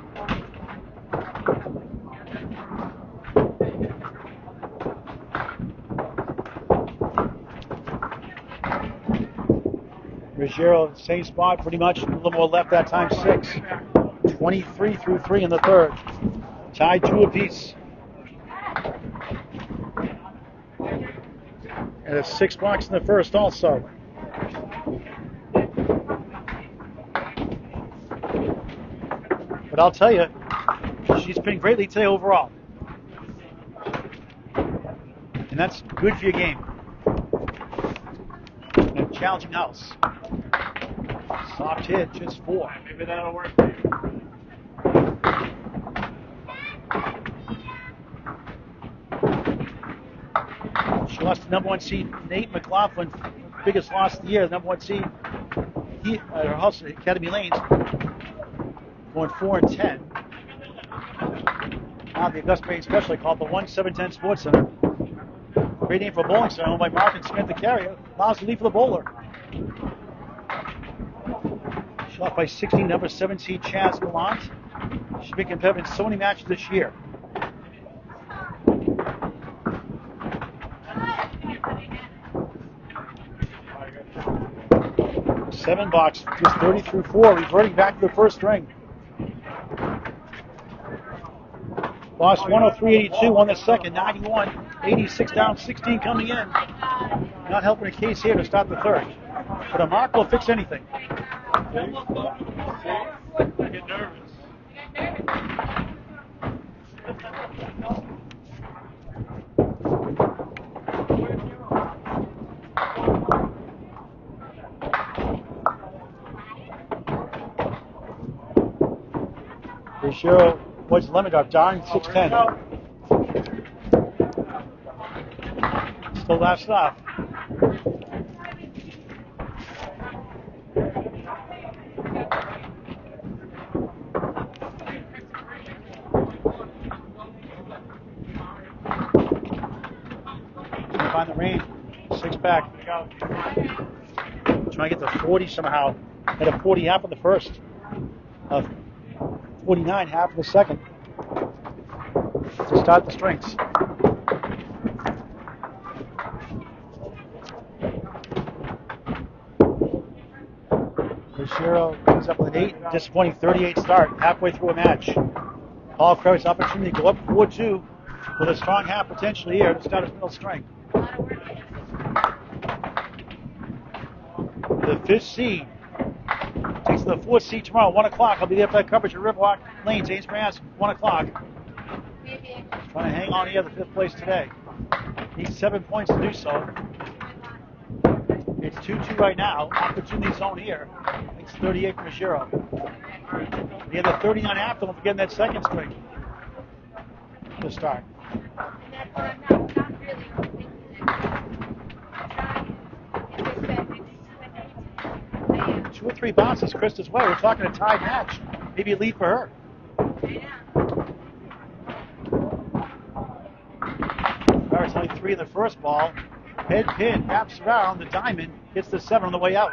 Ruggiero, same spot pretty much, a little more left that time, 6. 23 through 3 in the third. Tied 2 apiece. And a 6 blocks in the first also. But I'll tell you, she's been greatly today overall. And that's good for your game. And a challenging house. Soft hit, just 4. Maybe that'll work for you. She lost to number 1 seed Nate McLaughlin, biggest loss of the year, number 1 seed. Her house, Academy Lanes, going 4-10. Now the Augusta Maine Special called the 1-7-10 Sports Center. Great name for a bowling center owned by Martin Smith, the carrier. Allows the lead for the bowler. Shot by 16, number 7 seed Chaz Gallant. She's been competitive in so many matches this year. Seven box, just 30 through 4, reverting back to the first string. Lost 103.82, won the second, 91.86 down, 16 coming in. Not helping the case here to stop the third. But a mark will fix anything. Get nervous. Ruggiero was the limit up, darn 6'10". Still last off. Find the range, 6 back. Trying to get to 40 somehow. Had a 40 half in the first. 49 half in the second. To start the strings. Ruggiero comes up with an 8, disappointing 38 start, halfway through a match. Paul Kravitz opportunity to go up 4-2 with a strong half potentially here to start his middle string. The 5th seed takes the 4th seed tomorrow, 1 o'clock. I'll be there for that coverage at Riverwalk Lanes, Amesbury, 1 o'clock. Trying to hang on here, the 5th place today. Needs 7 points to do so. It's 2-2 right now. Opportunity zone here. It's 38 for Ruggiero. He had the 39 after. Don't forget that second string to start. 2 or 3 bounces Krista's way. We're talking a tied match. Maybe a lead for her. There's only 3 in the first ball. Head pin wraps around the diamond, hits the 7 on the way out.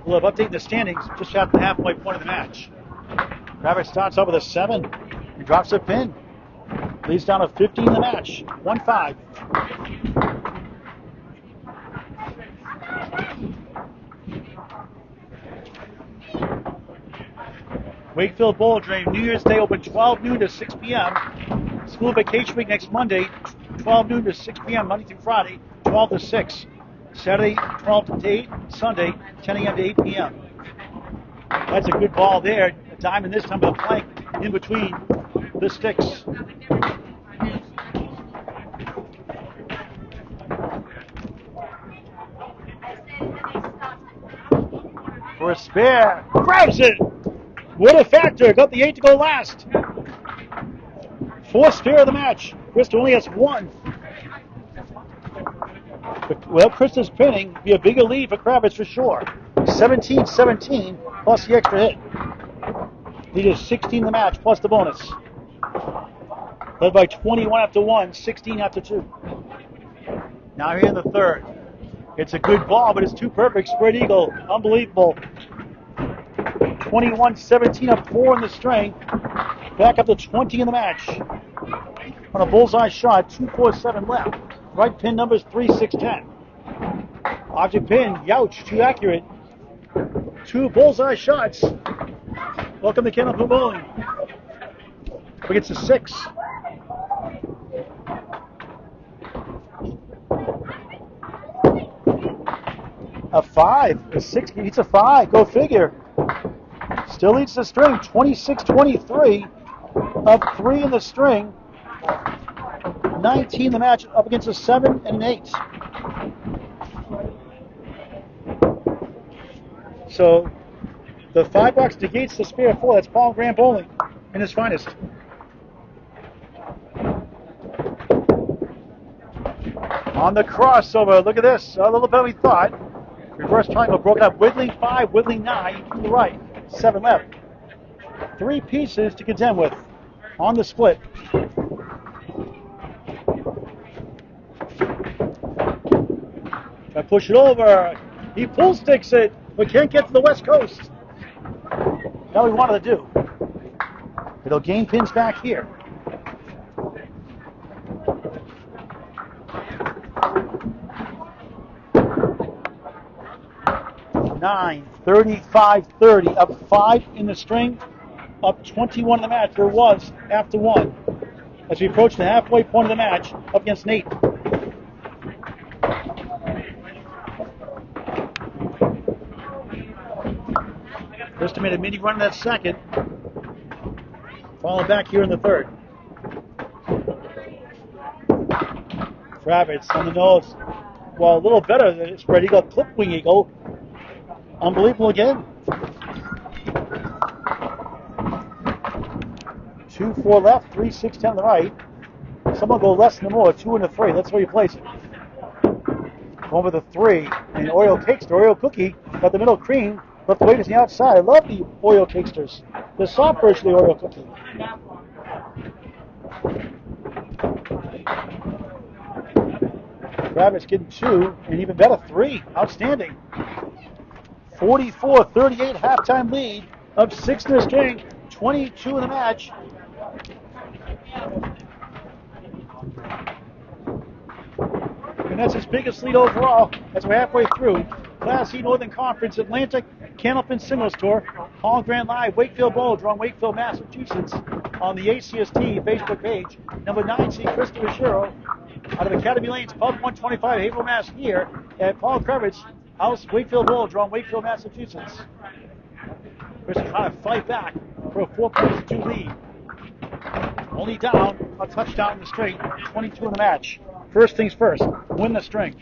We'll have updated the standings just after the halfway point of the match. Kravitz starts off with a 7 and drops a pin. Leads down to 15 in the match. 1-5. Wakefield Bowladrome, New Year's Day open 12 noon to 6 p.m. School vacation week next Monday, 12 noon to 6 p.m. Monday through Friday, 12 to 6. Saturday, 12 to 8. Sunday, 10 a.m. to 8 p.m. That's a good ball there. A diamond this time with a plank in between the sticks. For a spare. Grabs it! What a factor. Got the 8 to go last. Fourth spare of the match. Krista only has one. Well, Krista's pinning be a bigger lead for Kravitz for sure. 17-17 plus the extra hit. He did 16 in the match plus the bonus. Led by 21 after 1, 16 after 2. Now here in the third. It's a good ball, but it's too perfect. Spread eagle. Unbelievable. 21-17 up 4 in the string. Back up to 20 in the match. On a bullseye shot, 2-4-7 left. Right pin numbers 3, 6, 10. Object pin, youch, too accurate. 2 bullseye shots. Welcome to Candlepin Bowling. Gets a 6. A 5. A 6 eats a 5. Go figure. Still leads the string. 26-23. Up 3 in the string. 19 the match up against a 7 and an 8. So the $5 negates the spare 4. That's Paul Graham Bowling in his finest. On the crossover, look at this. A little better than we thought. Reverse triangle broken up. Wiggling 5, wiggling 9 to the right. 7 left. 3 pieces to contend with on the split. Try to push it over. He full sticks it, but can't get to the West Coast. That we wanted to do. It'll gain pins back here. Nine, 35-30, up 5 in the string, up 21 in the match. There was after 1. As we approach the halfway point of the match, up against Nate. Krista made a mini run in that second. Followed back here in the third. Kravitz on the nose. Well, a little better than his spread eagle, clip wing eagle. Unbelievable again. 2-4 left, 3-6-10 on the right. Some will go less than the more, 2 and a 3. That's where you place it. Going with a 3. And Oreo Cakester, Oreo Cookie, got the middle cream, left the weight is the outside. I love the Oreo Cakesters. The soft version of the Oreo Cookie. Kravitz getting 2, and even better, 3. Outstanding. 44-38 halftime lead, up 6 in the string, 22 in the match. And that's his biggest lead overall as we're halfway through. Class E Northern Conference Atlantic Candlepin Singles Tour, Hologram Live, Wakefield Bowladrome-Wakefield, Massachusetts, on the ACST Facebook page. Number 9 seed Krista Ruggiero out of Academy Lanes, Pub 125, Haverhill, Mass. Here at Paul Kravitz House, Wakefield Bowladrome-Wakefield, Massachusetts. Krista trying to fight back for a 4-2 lead. Only down a touchdown in the straight, 22 in the match. First things first, win the string.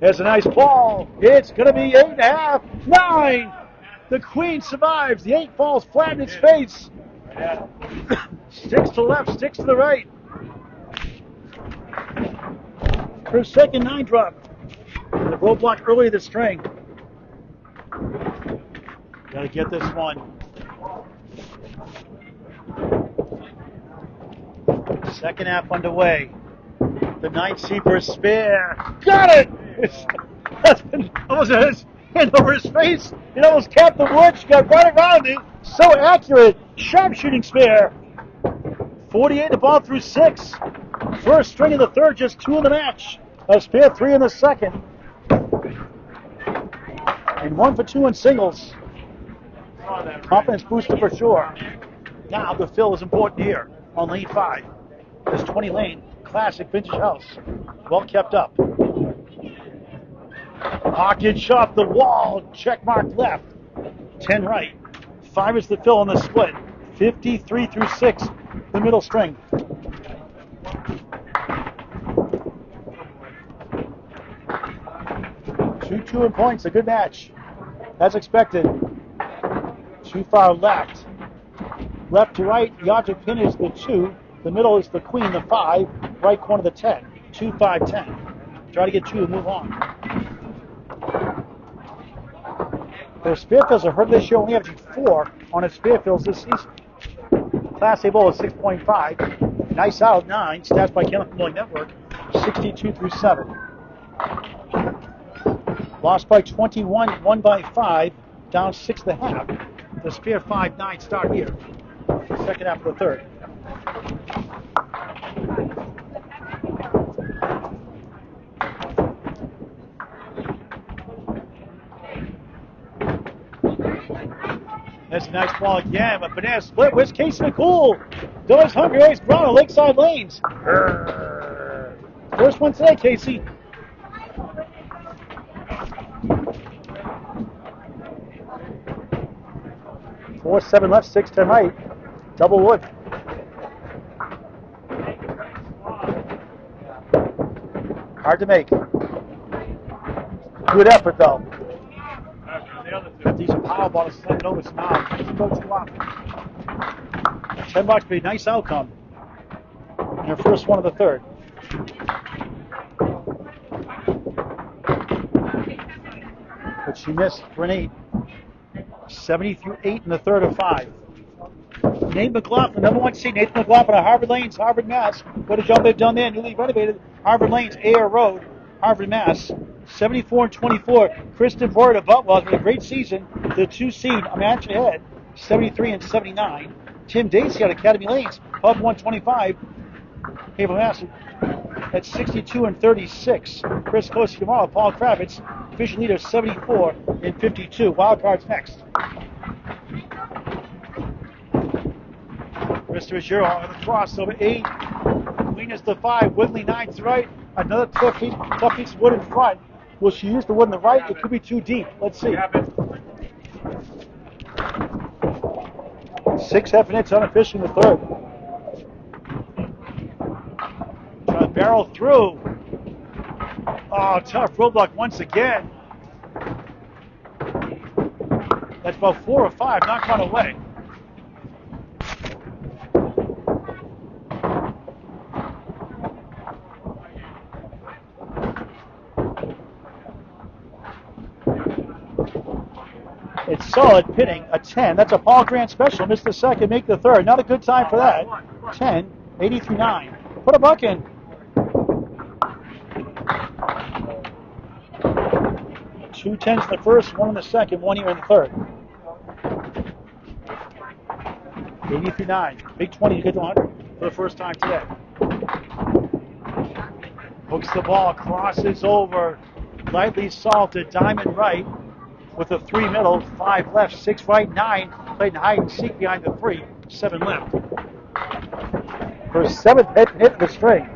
There's a nice ball. It's going to be 8.5, 9. The queen survives. The 8 falls flat in its face. Sticks to the left, sticks to the right. Her second 9 drop. The roadblock early in the string. Got to get this one. Second half underway. The 9 seed for a spare. Got it! That's been almost his hand over his face. It almost capped the wood. She got right around it. So accurate. Sharp shooting spare. 48 the ball through 6. First string in the third, just 2 in the match. A spare 3 in the second. And 1 for 2 in singles. Confidence booster for sure. Now the fill is important here on lane 5. This 20 lane classic vintage house. Well kept up. Pocket shot, the wall, check mark left. 10 right. 5 is the fill on the split. 53 through 6, the middle string. 2-2 in points, a good match. As expected. Too far left. Left to right, the object pin is the 2. The middle is the queen, the 5. Right corner, the 10. 2, 5, 10. Try to get 2 and move on. Their Spearfields are heard this year only averaging 4 on its Spearfields this season. Class A Bowl is 6.5. Nice out, 9. Stats by Candlepin Bowling Network, 62 through 7. Lost by 21, won by 5, down 6.5. The Spear 5-9 start here. Second half of the third. That's a nice ball again, but banana split. Where's Casey McCool? Does hungry, always brown on lakeside lanes. First one today, Casey. Four, 7 left, 6, 10 right. Double wood. Hard to make. Good effort, though. Got these power balls sending over some out. Doesn't go too often. $10 be a nice outcome. And her first one of the third. But she missed for an 8. 70 through 8 in the third of 5. Nate McLaughlin, number 1 seed. Nathan McLaughlin at Harvard Lanes, Harvard, Mass. What a jump they've done there. Newly renovated Harvard Lanes, Air Road, Harvard, Mass. 74 and 24. Kristen Ruggiero of Butwell with a great season. The 2 seed, a match ahead. 73 and 79. Tim Dacey at Academy Lanes, Pub 125. Havel, Mass. At 62 and 36. Chris Kosi tomorrow. Paul Kravitz, official leader, 74 and 52. Wild cards next. Krista Ruggiero on the crossover, 8. Queen is the 5. Woodley 9 to the right. Another tough piece of wood in front. Will she use the wood on the right? It could be too deep. Let's see. 6 half minutes unofficial in the third. Trying to barrel through. Oh, tough roadblock once again. That's about 4 or 5, not gone away. It's solid pitting, a 10. That's a Paul Grant special. Missed the second, make the third. Not a good time for that. 10, 80 through 9. Put a buck in. 2 10s in the first, 1 in the second, 1 here in the third. 80 through 9. Big 20 to get to 100 for the first time today. Hooks the ball, crosses over. Lightly salted, diamond right. With a 3 middle, 5 left, 6 right, 9. Played in hide and seek behind the 3, 7 left. Her 7th hit the string.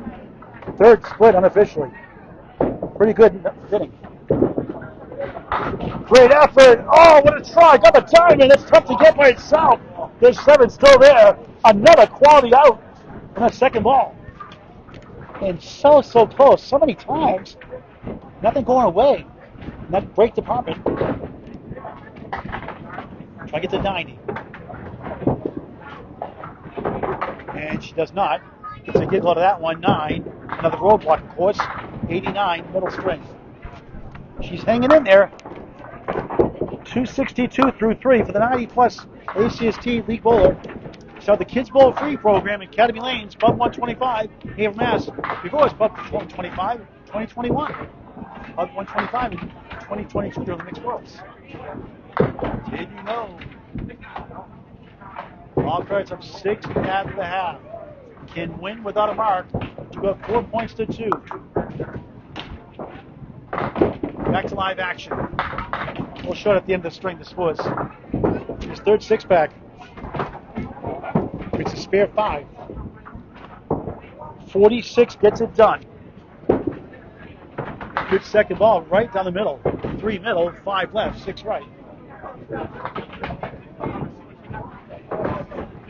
Third split unofficially. Pretty good hitting. Great effort. Oh, what a try. Got the diamond. That's tough to get by itself. The 7's still there. Another quality out on that second ball. And so close. So many times. Nothing going away. That break department. Try to get to 90. And she does not. Gets a giggle out of that one. 9. Another roadblock, of course. 89, middle string. She's hanging in there. 262 through 3 for the 90-plus ACST League Bowler. So the Kids Bowl Free program in Academy Lanes, Pub 125, Havel, Mass. Before it was Pub 125, 2021. Pub 125 in 2022 during the Mixed Worlds. Did you know? All cards up 6 after the half. Can win without a mark to go 4 points to 2. Back to live action. We'll show it at the end of the string. This was his third 6-pack. It's a spare 5. 46 gets it done. Good second ball right down the middle. 3 middle, 5 left, 6 right.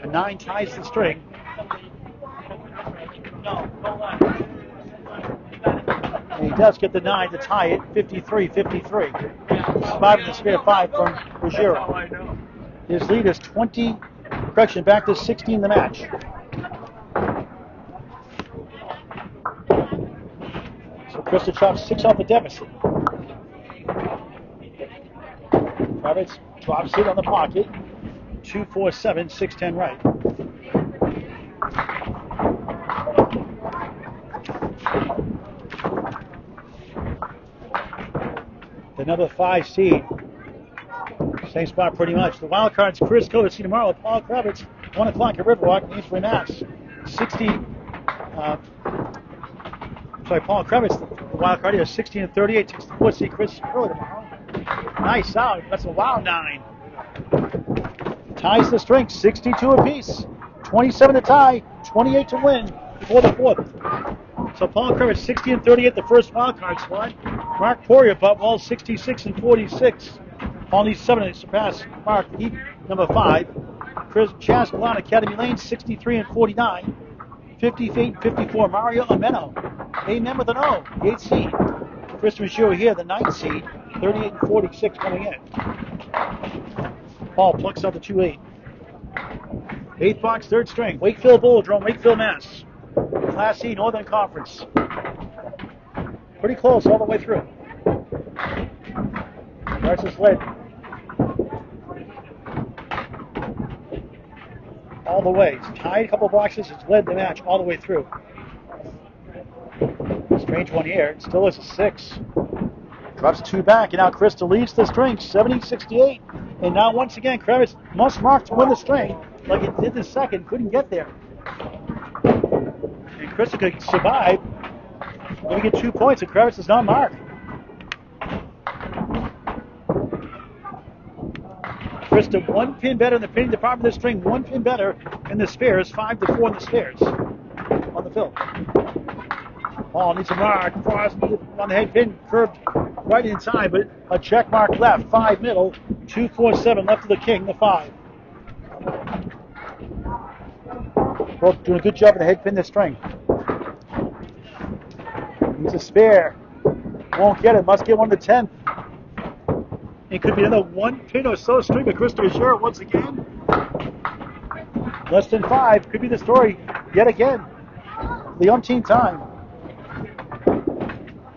A 9 ties the string. And he does get the 9 to tie it, 53-53. 5 in the spare 5 from Ruggiero. His lead is 20, correction, back to 16 in the match. So Krista chops 6 off the deficit. Kravitz drops it on the pocket. 2-4-7, 6-10 right. The number 5 seed. Same spot pretty much. The wild card's Chris Cole to see tomorrow with Paul Kravitz. 1 o'clock at Riverwalk. Needs for Mass. 60. Paul Kravitz, the wild card here, 16-38. Takes the 4 seed Chris Cole tomorrow. Nice out. That's a wild 9. Ties the string, 62 apiece. 27 to tie, 28 to win for the 4th. So Paul Kravitz, 60-38, the first wild card squad. Mark Poirier, above all, 66-46. Paul needs 7 to surpass Mark, heat number 5. Chris Chas Gallant, Academy Lane, 63-49. 58-54, Mario Ameno. Amen with an O, the 8th seed. Krista Ruggiero here, the 9th seed, 38-46 coming in. Paul plucks out the 2-8. 8th box, 3rd string. Wakefield Bowladrome, Wakefield, Mass. Class C, Northern Conference. Pretty close all the way through. Starts his lead. All the way. He's tied a couple boxes. It's led the match all the way through. Strange one here. It still is a 6. Drops 2 back, and now Krista leads the string, 70-68. And now once again, Kravitz must mark to win the string, like it did the second, couldn't get there. And Krista could survive. Maybe get 2 points, and Kravitz does not mark. Krista 1 pin better in the pinning department of the string, 1 pin better in the spares, 5-4 in the spares on the film. Paul needs a mark. Frost on the head pin, curved right inside, but a check mark left. 5 middle, 2-4-7 left of the king, the 5. Both doing a good job of the head pin this string. Needs a spare. Won't get it. Must get 1 to 10th. It could be another 1 pin or so string, but Krista Ruggiero once again. Less than 5. Could be the story yet again. The umpteenth time.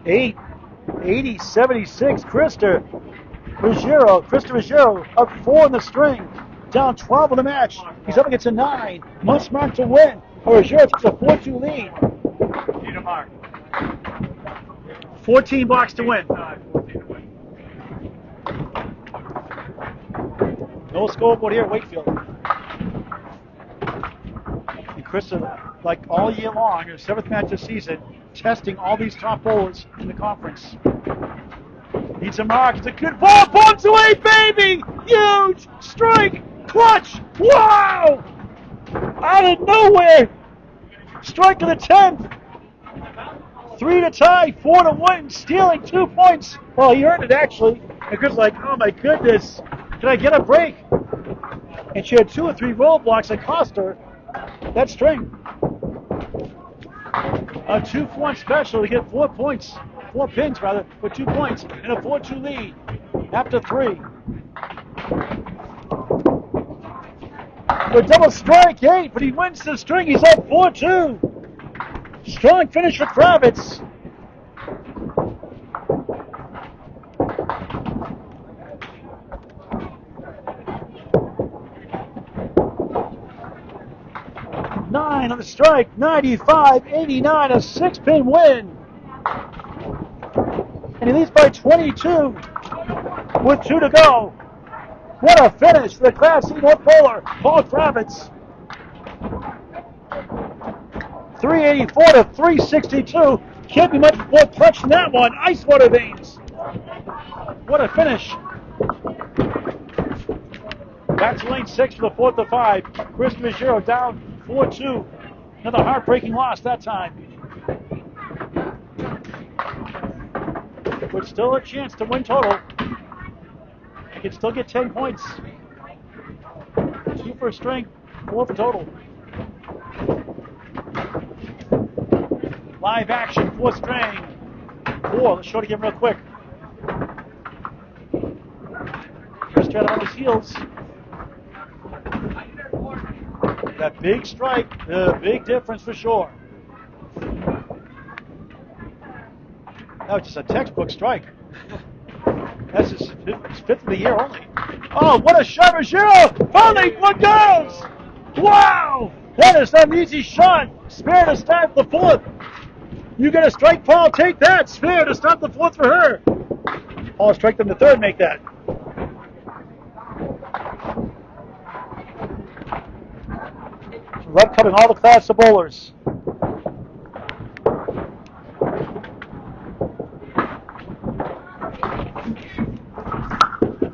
80-76. Krista Ruggiero up 4 in the string. Down 12 in the match. He's up against a 9. Must mark to win. Ruggiero takes a 4-2 lead. Need a mark. 14 blocks to win. No scoreboard here at Wakefield. And Krista, like all year long, her 7th match this season, testing all these top bowlers in the conference. Needs a mark. It's a good ball. Bombs away, baby! Huge strike! Clutch! Wow! Out of nowhere! Strike of the 10th. 3 to tie, 4 to win, stealing 2 points. Well, he earned it actually. And Krista's like, oh my goodness, can I get a break? And she had 2 or 3 roadblocks that cost her that string. A 2-for-1 special to get 4 points, 4 pins rather, for 2 points, and a 4-2 lead after 3. The double strike 8, but he wins the string. He's up 4-2. Strong finish for Kravitz. Nine on the strike, 95-89, a 6-pin win. And he leads by 22 with 2 to go. What a finish for the Class C North Bowler, Paul Kravitz. 384 to 362. Can't be much more punch than that one. Ice water veins. What a finish. Back to lane 6 for the 4th to 5. Krista Ruggiero down 4-2. Another heartbreaking loss that time. But still a chance to win total. You can still get 10 points. 2 for strength, 4 for total. Live action, 4th string. 4, let's show it again real quick. Chris Strata on his heels. That big strike, the big difference for sure. That was just a textbook strike. That's his 5th of the year only. Oh, what a shot, Ruggiero! Finally, one goes! Wow! That is an easy shot. Spare to start the 4th. You get a strike, Paul. Take that. Spare to start the 4th for her. Paul strike them the 3rd, make that. Love covering all the class of bowlers.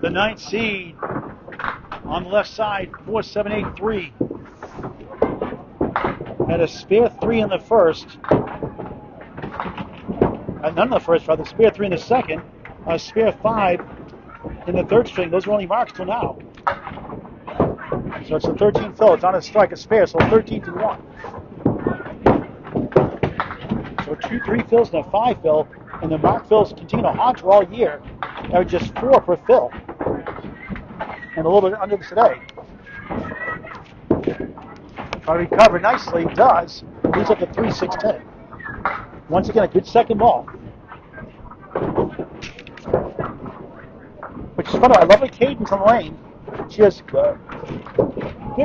The 9th seed on the left side, 4-7-8-3. Had a spare 3 in the first. None in the first, rather. Spare 3 in the second. A spare 5 in the 3rd string. Those are only marks till now. So it's a 13 fill. It's on a strike, a spare, so 13-1. So 2 3 fills and a 5 fill, and the mark fills continue to haunt her all year. They're just 4 per fill, and a little bit under today. Try to recover nicely, does. Leads up to 3-6-10. Once again, a good second ball. Which is fun. I love the cadence on the lane. She has good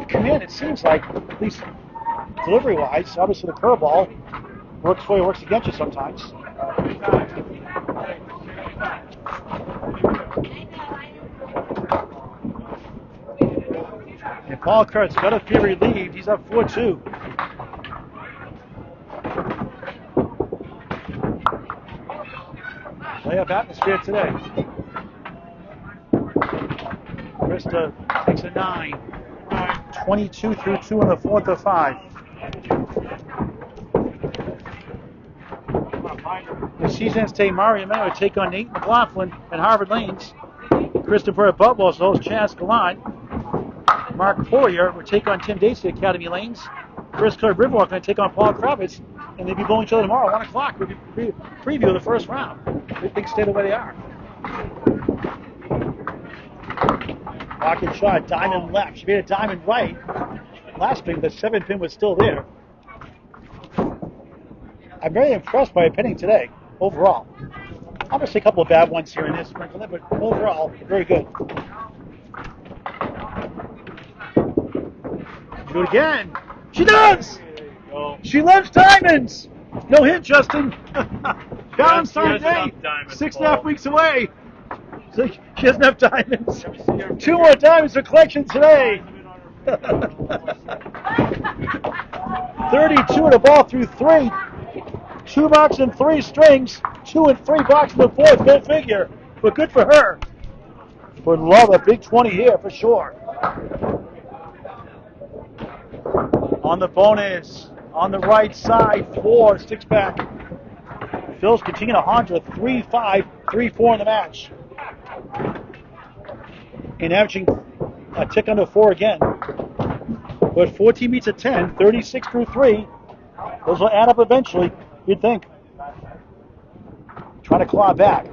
command, it seems like, at least delivery-wise. Obviously, the curveball works for you, works against you sometimes. And Paul Kurtz got a few relieved. He's up 4-2. Play-up atmosphere today. Krista takes a 9. 22 through 2 in the 4th of 5. The season's day, Mario Meno would take on Nate McLaughlin at Harvard Lanes. Christopher Butler hosts Chaz Gallant. Mark Poirier would take on Tim Dacey at Academy Lanes. Chris Clare Riverwalk going to take on Paul Kravitz. And they'll be bowling each other tomorrow at 1 o'clock. We'll be preview of the first round. Things stay the way they are. Rocket shot, diamond left. She made a diamond right. Last spring, the 7 pin was still there. I'm very impressed by her pinning today, overall. Obviously, a couple of bad ones here and there, but overall, very good. Do it again. She does! She loves diamonds! No hit, Justin. Valentine's Day, 6.5 weeks away. So she doesn't have diamonds. 2 more diamonds for collection today. 32 in the ball through 3. 2 marks and 3 strings. 2 and 3 box in the 4th. Go figure. But good for her. Would love a big 20 here for sure. On the bonus. On the right side. 4. 6 back. Phil's continue to haunt with 3-5. 3-4 in the match. And averaging a tick under 4 again. But 14 meets a 10, 36 through 3. Those will add up eventually, you'd think. Trying to claw back.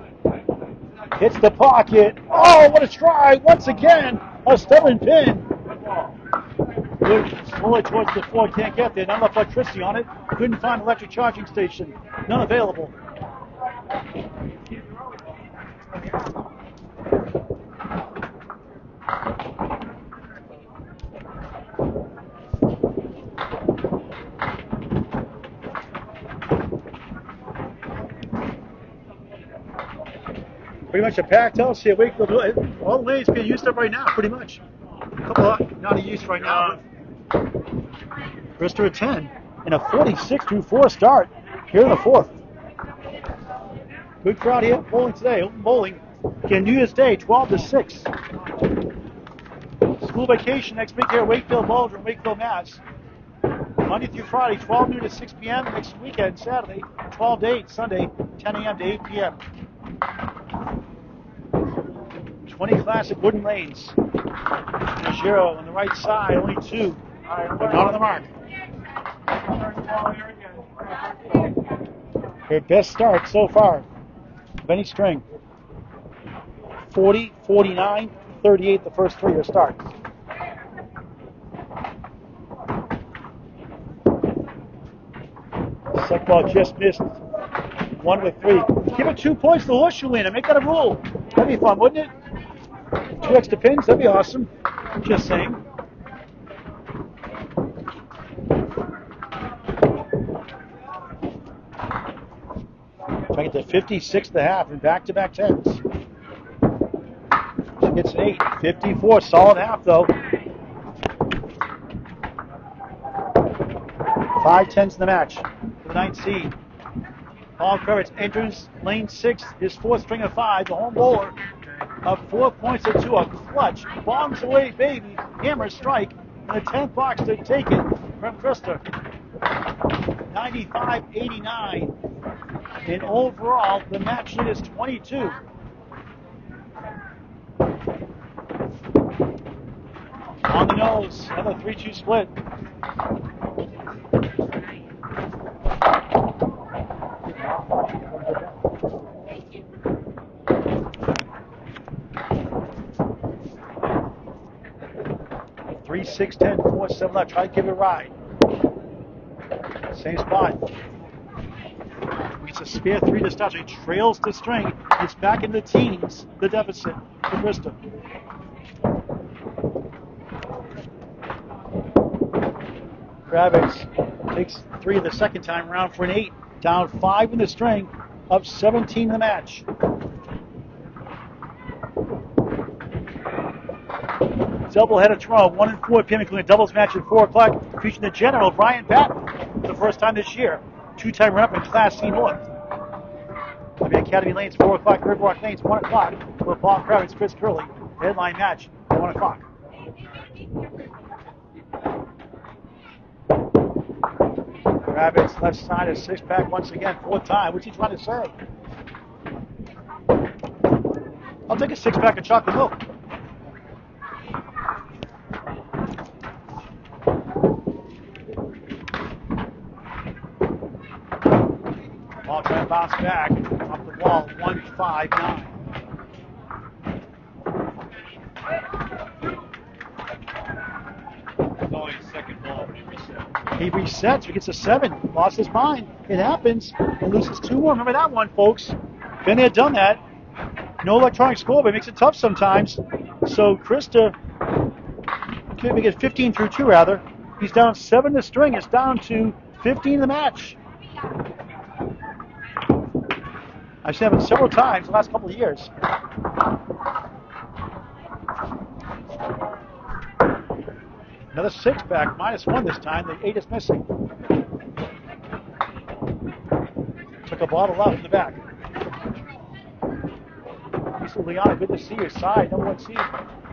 Hits the pocket. Oh, what a strike. Once again, a stubborn pin. Good. Slowly towards the 4, can't get there. Not enough electricity on it. Couldn't find an electric charging station. None available. Pretty much a packed house here. Wakefield, all the lanes being used up right now, pretty much. A couple of not in use right now. Krista at 10 and a 46 through 4 start here in the 4th. Good crowd here bowling today. Open bowling. Again, New Year's Day, 12 to 6. school vacation next week here at Wakefield Bowladrome-Wakefield, Mass. Monday through Friday, 12 noon to 6 p.m. Next weekend, Saturday, 12 to 8. Sunday, 10 a.m. to 8 p.m. 20 classic wooden lanes. Ruggiero on the right side, only 2. Not on the mark. Her best start so far of any string. 40, 49, 38 the first 3 are starts. Second ball just missed. 1 with 3. Give it 2 points to the horseshoe in and make that a rule. That'd be fun, wouldn't it? 2 extra pins, that'd be awesome. Just saying. Trying to get to 56 and a half in back-to-back 10s. She gets an 8. 54, solid half though. 5 10s in the match for the 9th seed. Paul Kravitz enters lane 6, his 4th string of 5, the home bowler. Up 4 points to 2, a clutch, bombs away baby, hammer strike, and the 10th box to take it from Krista. 95-89. And overall, the match lead is 22. On the nose, another 3-2 split. Three, 6, 10, 4, 7 left. Try to give it a ride. Same spot. It's a spare 3 to start. So he trails the string. It's back in the teens, the deficit for Krista. Kravitz takes 3 the second time around for an 8. Down 5 in the string. Up 17 in the match. Doubleheader tomorrow, 1 and 4 p.m., including a doubles match at 4 o'clock, featuring the General Brian Patton for the first time this year. 2-time runner-up in Class C North. The Academy Lanes, 4 o'clock, Riverwalk Lanes, 1 o'clock, with Paul Kravitz, Chris Curley. Headline match at 1 o'clock. Kravitz, left side, a 6-pack once again, 4th time. What's he trying to say? I'll take a 6-pack of chocolate milk. Ball trying to bounce back off the wall, 1-5-9. Only second ball when he resets. He resets, he gets a 7, lost his mind. It happens, and loses 2 more. Remember that one, folks. Been there, done that. No electronic score, but it makes it tough sometimes. So Krista, we get 15 through 2 rather. He's down 7 to string. It's down to 15 in the match. I've seen it several times the last couple of years. Another 6-pack, -1 this time. The 8 is missing. Took a bottle out in the back. Lisa Liana, good to see your side. Number 1 seed.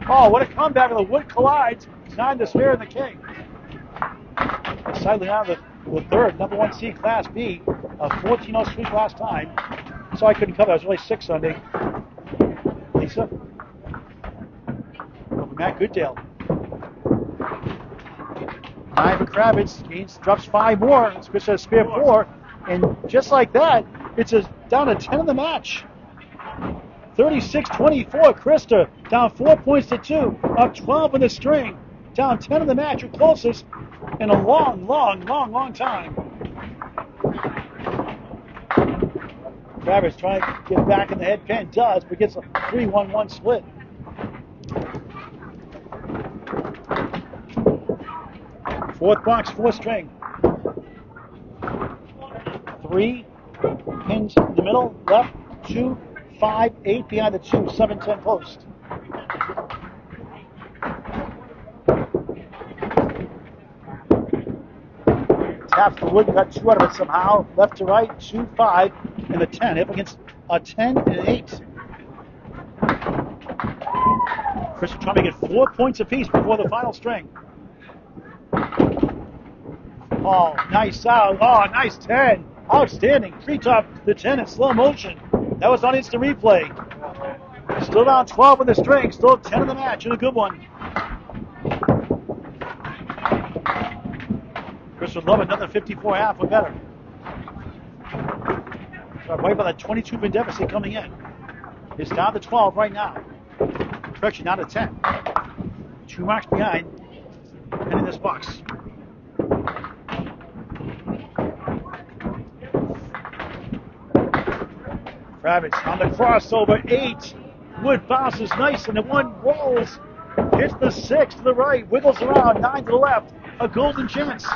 Oh, what a comeback. The wood collides. 9 to spare in the king. Side Liana, the 3rd, number 1 seed, Class B. A 14-0 sweep last time. So I couldn't cover. I was really sick Sunday. Lisa. Over Matt Gooddale. 9 for Kravitz. Drops 5 more. Chris has spare 4. And just like that, it's down to 10 in the match. 36-24. Krista down 4 points to 2. Up 12 in the string. Down 10 in the match. Your closest in a long time. Kravitz trying to get back in the head pin. Does, but gets a 3-1-1 split. Fourth box, 4th string. 3 pins in the middle, left, 2, 5, 8 behind the 2, 7, 10 post. Taps the wood, got 2 out of it somehow. Left to right, 2, 5, and a 10. Up against a 10 and an 8. Krista trying to get 4 points apiece before the final string. Oh, nice out. Oh, nice 10. Outstanding. Treetop the 10 in slow motion. That was on instant replay. Still down 12 in the string. Still 10 in the match, and a good one. Chris would love another 54.5 or better. So right by that 22-pin deficit coming in. It's down to 12 right now. Correction, down to 10. 2 marks behind. And in this box. Kravitz on the crossover, 8. Wood bounces nice, and the 1 rolls. Hits the 6 to the right, wiggles around, 9 to the left. A golden chance.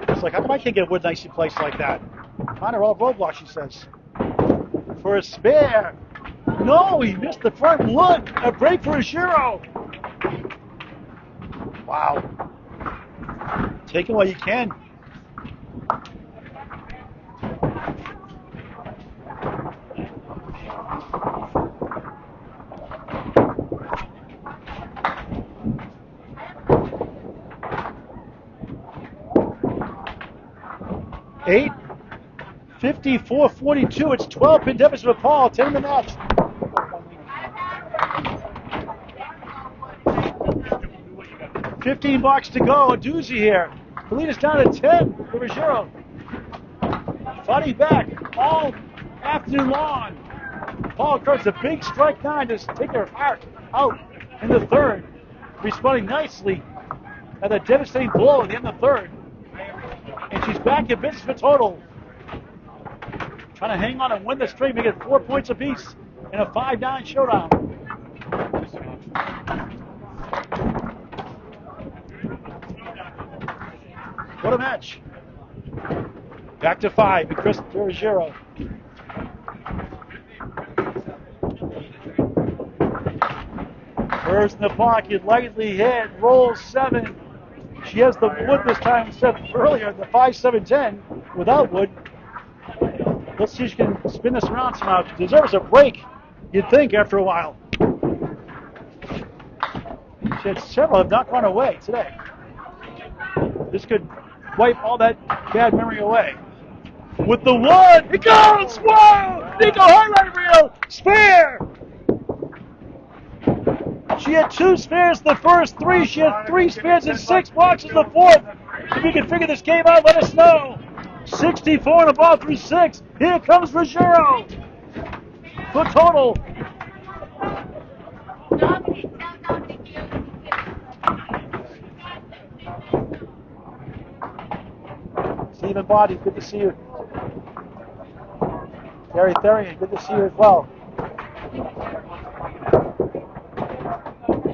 It's like, how come I can't get Wood nicely placed like that? Kind of all roadblock, she says. For a spare. No, he missed the front Wood. A break for Ruggiero. Wow. Take it while you can. Eight, 54-42. It's 12-pin deficit with Paul. 10 in the match. $15 to go. A doozy here. The lead is down to 10 for Ruggiero. Fighting back all afternoon long. Paul curves a big strike 9 to take her heart out in the third. Responding nicely at a devastating blow at the end of the third. And she's back in business for total. Trying to hang on and win the string, make it 4 points apiece in a 5-9 showdown. What a match. Back to 5 with Krista Ruggiero. Curves in the pocket, lightly hit, rolls 7. She has the Wood this time instead of earlier, the 5-7-10 without Wood. Let's see if she can spin this around somehow. She deserves a break, you'd think, after a while. She had several have not run away today. This could wipe all that bad memory away. With the Wood, it goes! Whoa! Nico highlight reel! Spare! She had 2 spares the first 3. She had 3 spares in 6 boxes the fourth. If you can figure this game out, let us know. 64 and a ball through 6. Here comes Ruggiero. For total. Stephen Body, good to see you. Gary Therian, good to see you as well.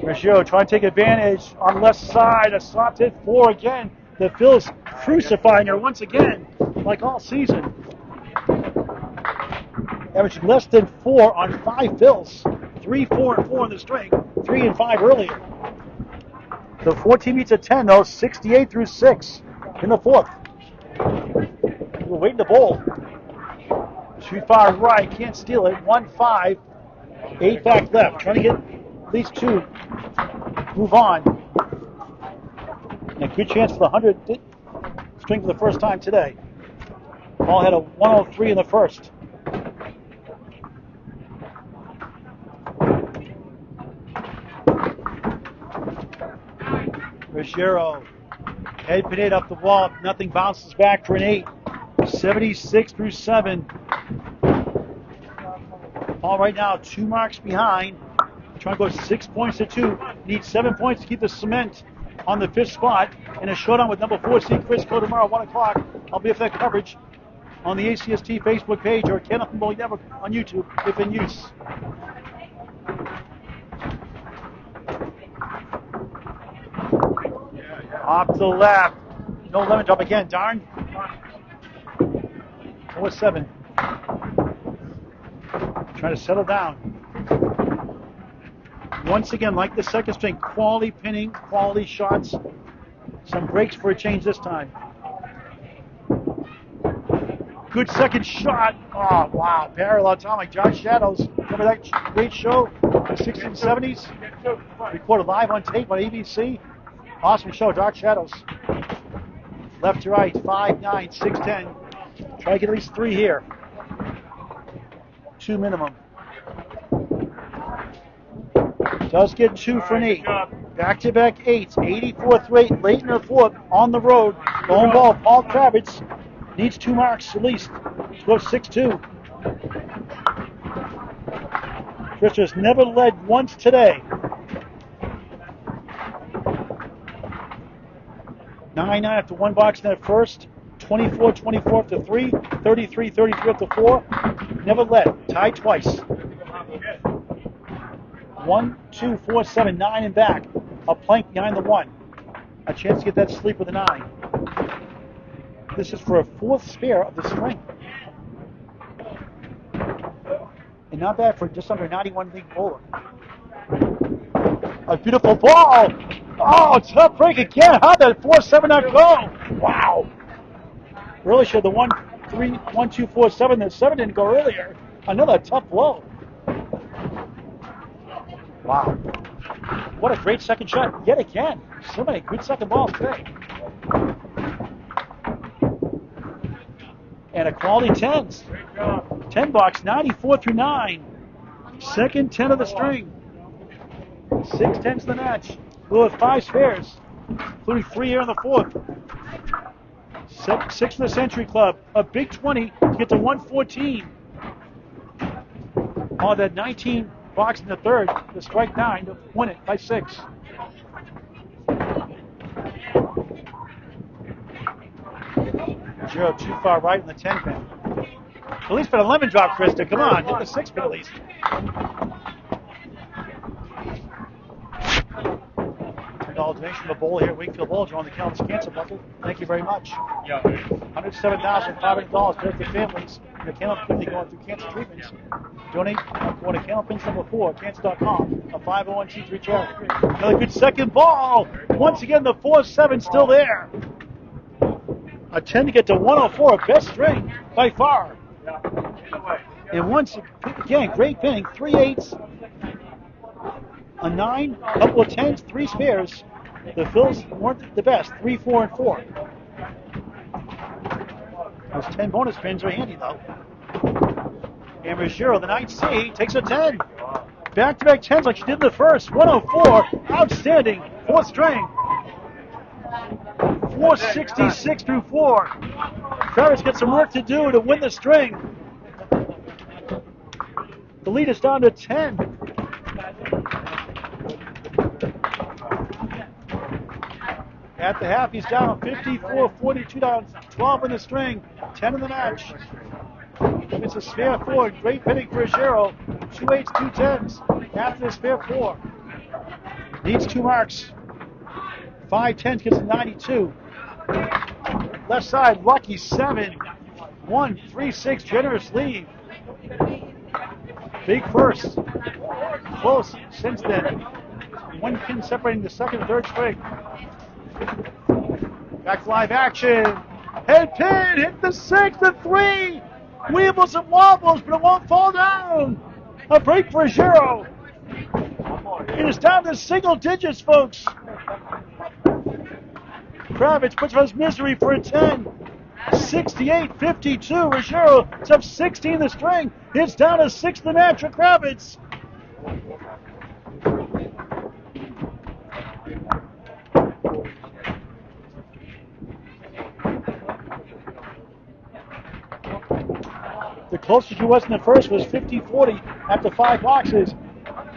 Ruggiero trying to take advantage on the left side. A soft hit 4 again. The Phil's crucifying her once again, like all season. Averaging less than 4 on 5 Phils. 3, 4, and 4 in the string. 3 and 5 earlier. The 14 meets a 10 though. 68 through 6 in the fourth. We're waiting to bowl. Too far right, can't steal it. 1-5. 8 back left. Trying to get at least 2. Move on. And a good chance for the 100 string for the first time today. Paul had a 103 in the first. Ruggiero, head pinade up the wall. Nothing, bounces back for an 8. 76 through 7. Paul right now 2 marks behind. Trying to go 6 points to 2. Needs 7 points to keep the cement on the 5th spot. In a showdown with number 4 seed Chris Coe tomorrow, 1 o'clock. I'll be at that coverage on the ACST Facebook page or Candlepin Bowling Network on YouTube if in use. Off to the left. No lemon drop again, darn. 4-7. Trying to settle down. Once again, like the second string, quality pinning, quality shots. Some breaks for a change this time. good second shot. Oh, wow. Parallel atomic. Josh Shadows. Remember that great show in the 60s and 70s? Recorded live on tape on ABC. Awesome show. Dark Shadows. Left to right. 5'9", 6'10". Try to get at least 3 here. 2 minimum. Does get 2 for an 8. Back-to-back 8s. 84-8 late in the fourth on the road. Lone ball. Paul Kravitz needs 2 marks at least. Scores 6-2. Krista's never led once today. 9-9 after 1 box net first. 24-24 after 3. 33-33 after 4. Never led. Tied twice. 1, 2, 4, 7, 9 and back. A plank behind the 1. A chance to get that sleep with a 9. This is for a 4th spare of the string. And not bad for just under 91 league bowler. A beautiful ball. Oh, tough break again. How'd that 4-7 not go? Wow. Really should the 1, 3, 1, 2, 4, 7. The 7 didn't go earlier. Another tough blow. Wow. What a great second shot yet again. So many good second balls today. And a quality 10s. 10 box, 94-9. Second 10 of the string. 6 10s of the match. We'll have 5 spares, including 3 here in the fourth. 6 in the Century Club. A big 20 to get to 114. On that 19 box in the third to strike 9 to win it by 6. Zero too far right in the 10 pin. At least for the lemon drop, Krista. Come on, hit the 6 pin at least. Donation of the bowl here at Wakefield Bowladrome on the Candlepin Cancer Bucket. Thank you very much. Yeah. $107,500 to the families in the Candlepin community going through cancer treatments. Donate go to Candlepin number 4, cancer.com, a 501c3 charity. Another good second ball. Once again, the 4-7 still there. A 10 to get to 104, best string by far. And once again, great pinning, 3 8s, a 9, a couple of 10s, 3 spares. The fills weren't the best, 3, 4, and 4. Those 10 bonus pins are handy though. And Ruggiero, the 9C, takes a 10. Back-to-back 10s like she did in the first. 104, outstanding, 4th string. 466 through 4. Kravitz got some work to do to win the string. The lead is down to 10. At the half, he's down 54-42, down 12 in the string, 10 in the match. It's a spare 4, great pinning for Ruggiero. 2 8s, 2 10s after the spare 4. Needs 2 marks. 5 10s, gets a 92. Left side, lucky 7. 1 3 6, generous lead. Big first. Close since then. 1 pin separating the second and third string. Back to live action. Head pin, hit the 6, the 3. Weebles and wobbles, but it won't fall down. A break for Ruggiero. It is down to single digits, folks. Kravitz puts out his misery for a 10. 68-52. Ruggiero is up 16 in the string. It's down to 6 in the match for Kravitz. The closest he was in the first was 50-40 after 5 boxes.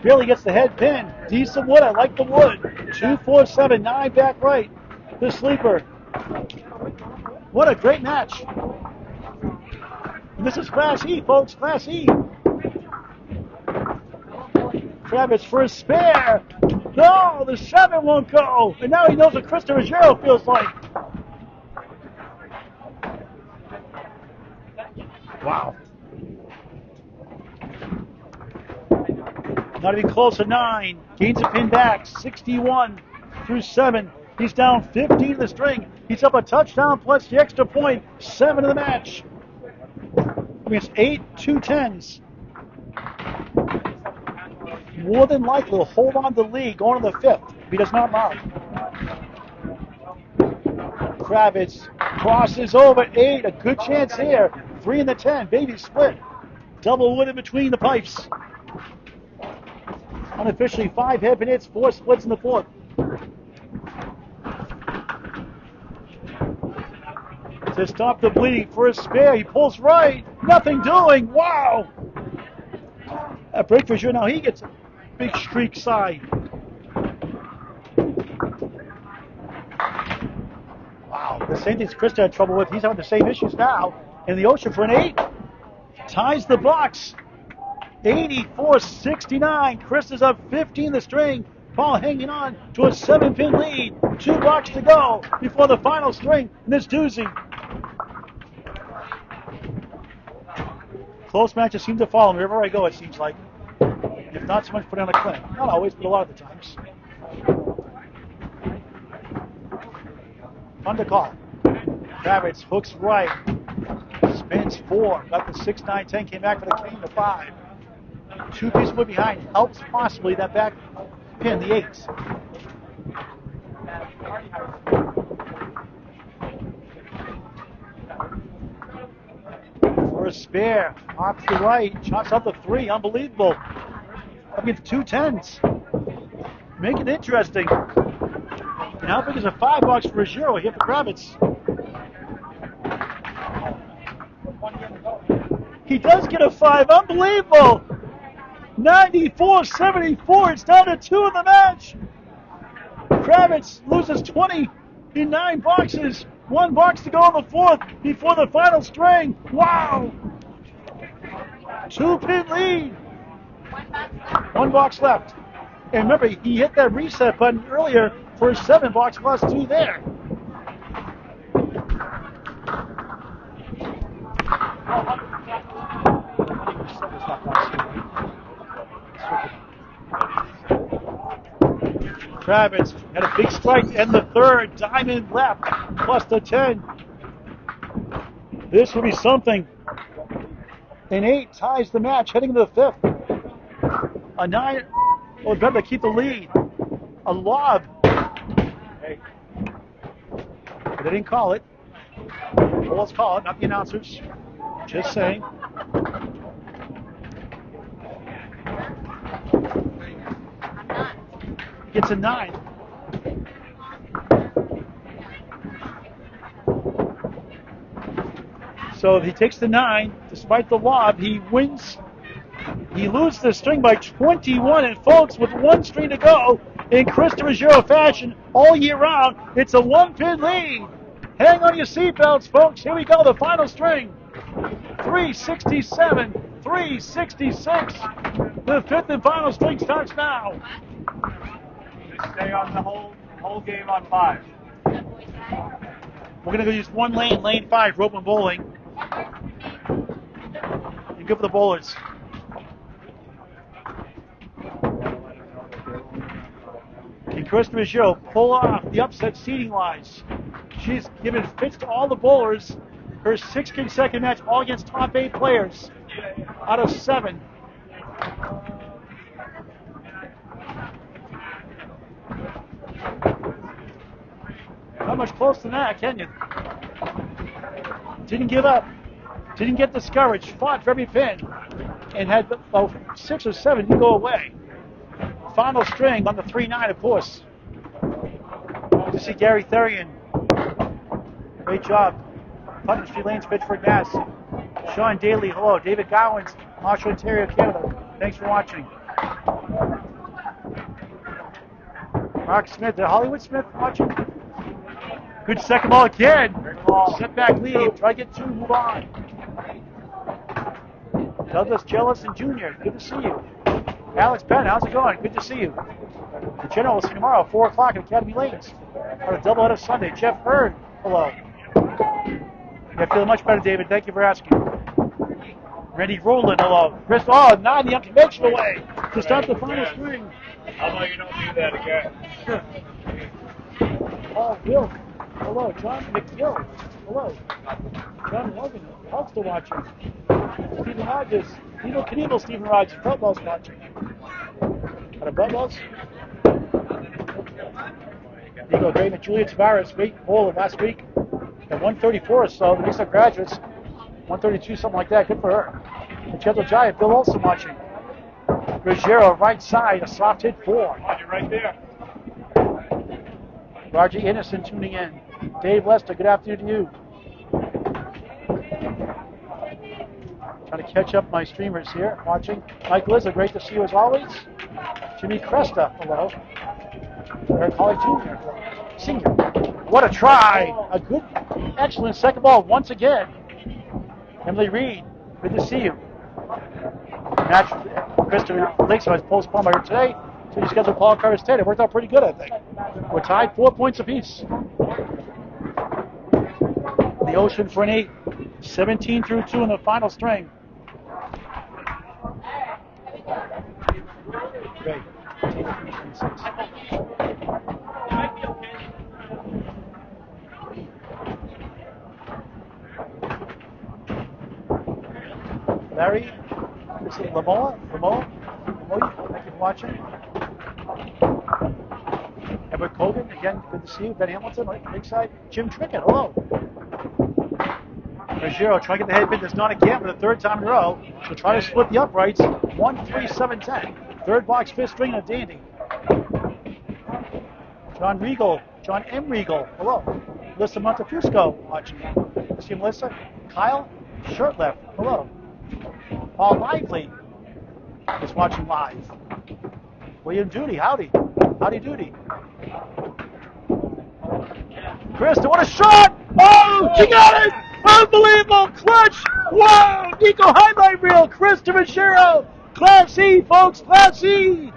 Barely gets the head pin. Decent wood. I like the wood. 2 4 7 9 back right. The sleeper. What a great match. And this is Class E, folks. Class E. Kravitz for a spare. No, the 7 won't go. And now he knows what Krista Ruggiero feels like. Wow. Not even close to 9. Gains a pin back. 61 through 7. He's down 15 in the string. He's up a touchdown plus the extra point. 7 in the match. it's 8 2-10s. More than likely will hold on to the lead going to the 5th if he does not mark. Kravitz crosses over 8. A good chance here. 3 in the 10. Baby split. Double wood in between the pipes. Unofficially 5 head hits, 4 splits in the 4th. To stop the bleeding for a spare. He pulls right. Nothing doing. Wow. That break for sure. Now he gets a big streak side. Wow. The same things Krista had trouble with. He's having the same issues now. In the ocean for an 8. Ties the box. 84-69. Krista's up 15 the string. Paul hanging on to a 7-pin lead. 2 blocks to go before the final string in this doozy. Close matches seem to follow me wherever I go, it seems like. If not so much put on a clinic. Not always, but a lot of the times. Fun to call. Kravitz hooks right. Spins 4. Got the 6, 9, 10. Came back for the king to 5. 2 pieces wood behind. Helps possibly that back pin, the 8. For a spare. Off to the right. Chops up the 3. Unbelievable. Up against 2 10s. Make it interesting. And how big is a 5 box for Ruggiero here for Kravitz? He does get a 5. Unbelievable. 94-74. It's down to 2 in the match. Kravitz loses 20 in 9 boxes. 1 box to go in the 4th before the final string. Wow. 2-pin lead. 1 box left. And remember, he hit that reset button earlier for a 7 box plus 2 there. Kravitz had a big strike and the 3rd. Diamond left plus the 10. This will be something. An 8 ties the match heading to the 5th. A 9, well, it's better to keep the lead. A lob. Hey. But they didn't call it. Well, let's call it, not the announcers. Just saying. Gets a 9. So if he takes the 9, despite the lob, he wins. He loses the string by 21. And folks, with 1 string to go, in Krista Ruggiero fashion, all year round, it's a 1-pin lead. Hang on your seatbelts, folks. Here we go, the final string. 367, 366. The 5th and final string starts now. Stay on the whole game on 5. We're going to go use 1 lane, lane 5, rope and bowling. And good for the bowlers. Can Krista Ruggiero pull off the upset seeding lines? She's given fits to all the bowlers. Her 6th consecutive match, all against top 8 players out of 7. Not much closer than that, can you? Didn't give up. Didn't get discouraged. Fought for every pin. And had about 6 or 7 didn't go away. Final string on the 3-9, of course. Good to see Gary Therian. Great job. Putnam Street Lanes, Pittsburgh, Mass. Sean Daly, hello. David Gowans, Marshall, Ontario, Canada. Thanks for watching. Mark Smith, Hollywood Smith watching. Good second ball again. Setback lead. Try to get 2, move on. Douglas Jellison Jr., good to see you. Alex Penn, how's it going? Good to see you. The General will see you tomorrow at 4 o'clock at Academy Lanes on a doubleheader Sunday. Jeff Hurd, hello. Yeah, feeling much better, David. Thank you for asking. Randy Rowland, hello. Chris, 9 the unconventional way to start the final string. How about you don't do that again? Paul Wilk, Hello, John McGill. Hello. John Logan. Also watching. Stephen Rogers. Evil Knievel, Stephen Rogers. Bubbles watching. Out of Bubbles. Eagle Great and Julia Tavares. Great bowler last week. At 134 or so. The Mesa graduates. 132, something like that. Good for her. The Gentle Giant. Bill Olson watching. Ruggiero, right side. A soft hit 4. You're right there. Roger Innocent tuning in. Dave Lester, good afternoon to you. Trying to catch up my streamers here, watching. Mike Lizza, great to see you as always. Jimmy Krista, hello. Eric Holly Jr., senior. What a try! A good, excellent second ball once again. Emily Reed, good to see you. Match Krista Lakeside was postponed by her today, so you scheduled Paul Carter's today. It worked out pretty good, I think. We're tied 4 points apiece. The Ocean for an 8. 17 through 2 in the final string. Great. Larry, is it Lamoa? Thank you for watching. Edward Cogan, again, good to see you. Ben Hamilton, right side. Jim Trickett, hello. Ruggiero trying to get the head bid. That's not again for the third time in a row. So try to split the uprights. 1, 3, 7, 10. Third box, fifth string, and a dandy. John M. Regal, hello. Melissa Montefusco watching. See Melissa? Kyle Shirtleft, hello. Paul Lively is watching live. William Duty, howdy. Howdy Duty. Krista, what a shot! Oh, she got it! Unbelievable clutch! Wow! Nico highlight reel. Krista Ruggiero. Class E, folks. Class E.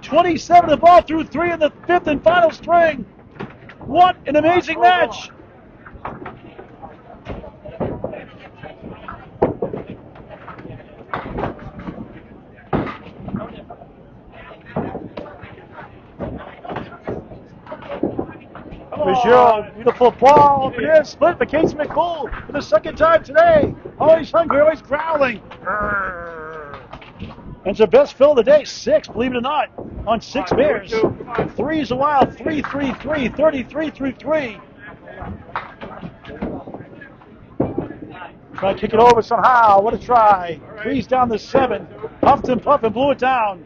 27 the ball through 3 in the fifth and final string. What an amazing match! Ruggiero, beautiful ball. It is split for Casey McCool for the second time today. Always hungry, always growling. And it's her best fill of the day. 6, believe it or not, on 6 beers. 3's a while. 3, 3, 3, 33 through 3. Try to kick it over somehow. What a try. 3's down to 7. Puffed and puffed and blew it down.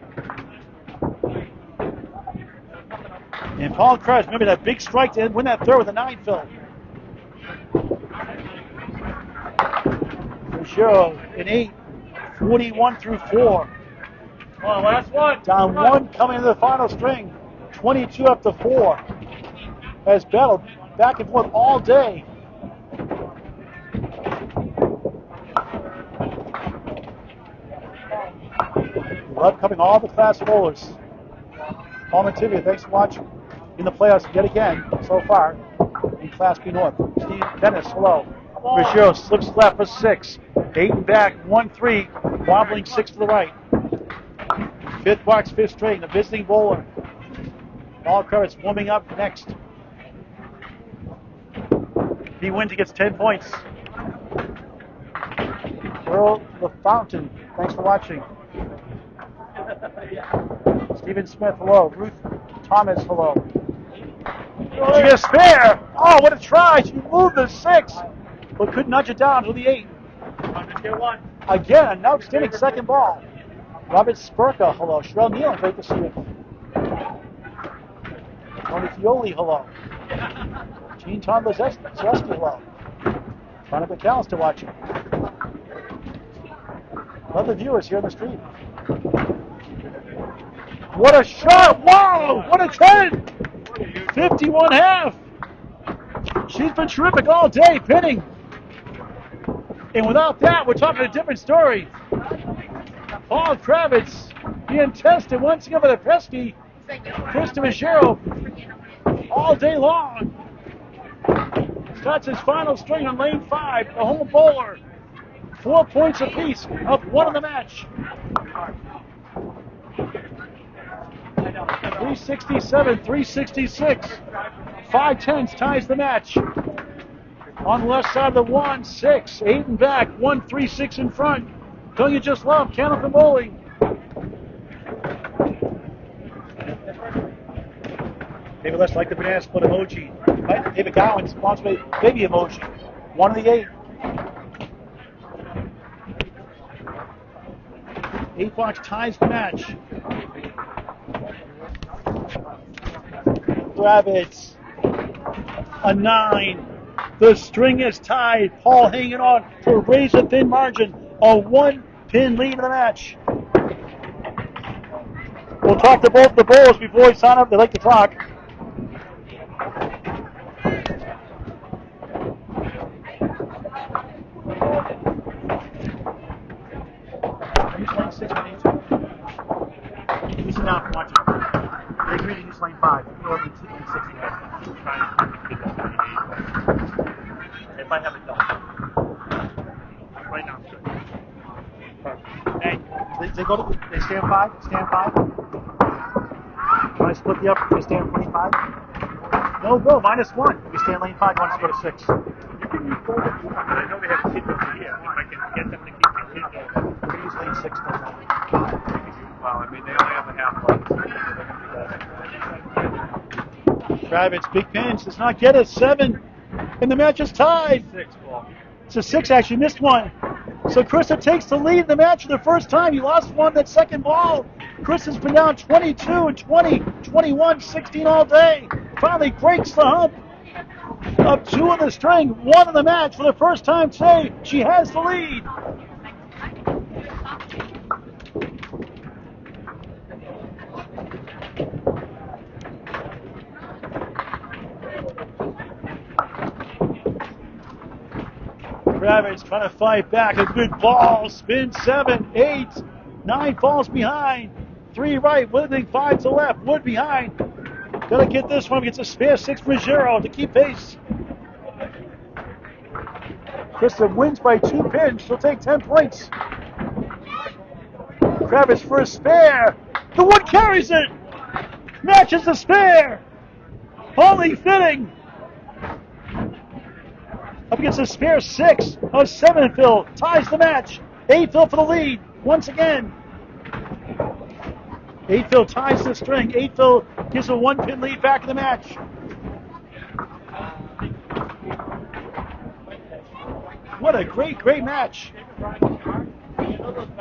And Paul Kravitz, remember that big strike to win that third with a 9 fill. Ruggiero in 8, 41 through 4. Come on, last one. Down 1 coming into the final string. 22 up to 4. Has battled back and forth all day. Love coming all the class bowlers. Paul Mativia, thanks for watching. In the playoffs yet again so far in Class B North. Steve Dennis, hello. Ruggiero slips left for 6. 8 and back, 1, 3. Wobbling 6 to the right. Fifth box, fifth string, the visiting bowler. Paul Kravitz warming up next. If he wins, he gets 10 points. Earl LaFountain, thanks for watching. Stephen Smith, hello. Ruth Thomas, hello. She gets spare. Oh, what a try. She moved the 6, but couldn't nudge it down to the 8. Again, an outstanding second ball. Robert Spurka, hello. Sherelle Neal, great to see you. Tony Fioli, hello. Gene Tom Zaleski, hello. Monica McAllister watching. Love the viewers here on the stream. What a shot! Wow! What a 10! 51 half. She's been terrific all day, pinning. And without that, we're talking a different story. Paul Kravitz being tested once again by the pesky Krista Ruggiero all day long. Starts his final string on lane 5, the home bowler. 4 points apiece, up 1 in the match. 367, 366. 5-10 ties the match. On the left side of the 1, 6, 8 and back, 1, 3, 6 in front. Don't you just love Candlepin bowling? David Less like the banana split emoji. Right? David Gowan sponsors baby emoji. 1 of the 8. 8 box ties the match. Kravitz, a 9. The string is tied. Paul hanging on to a razor-thin margin. A 1-pin lead in the match. We'll talk to both the bowlers before we sign up. They like to talk. He's now watching. They agree to use lane 5. Or lane 6. If I have it done. Right now, it's good. Perfect. Hey, they stand 5? Stand 5? Want to split the up? They stand 25? No, go. -1. We stand lane 5. Want to go to 6? You can use both if you want, but I know they have kids over here. If I can get them to keep the kids over. We're going to use lane 6 though. Well, I mean, they only have a half life. Kravitz, big pinch, does not get it. 7, and the match is tied. 6 ball. It's a 6, actually, missed one. So Krista takes the lead in the match for the first time. He lost one that second ball. Krista's been down 22 and 20, 21, 16 all day. Finally breaks the hump of 2 on the string, 1 in the match for the first time today. She has the lead. Kravitz trying to fight back. A good ball. Spin 7, 8, 9 falls behind. 3 right. Wooding 5 to left. Wood behind. Gotta get this one. Gets a spare 6 for Ruggiero to keep pace. Krista wins by 2 pins. She'll take 10 points. Kravitz for a spare. The Wood carries it. Matches the spare. Only fitting. Up against a spare 6 of 7 fill. Ties the match. 8 fill for the lead. Once again. 8 fill ties the string. 8 fill gives a 1-pin lead back in the match. What a great, great match.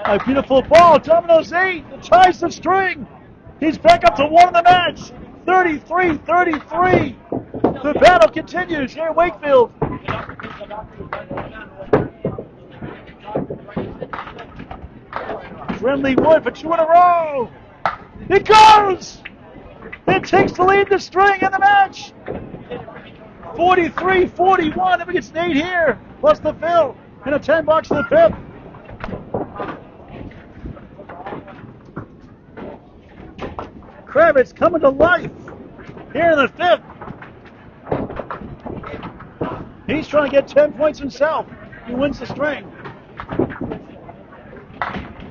A beautiful ball. Domino's 8. It ties the string. He's back up to 1 in the match. 33-33. The battle continues here at Wakefield. Friendly Wood for 2 in a row. It goes! It takes the lead, the string in the match. 43-41. If it gets an 8 here, plus the fill, and a 10 bucks to the 5th. Kravitz coming to life here in the 5th. He's trying to get 10 points himself. He wins the string.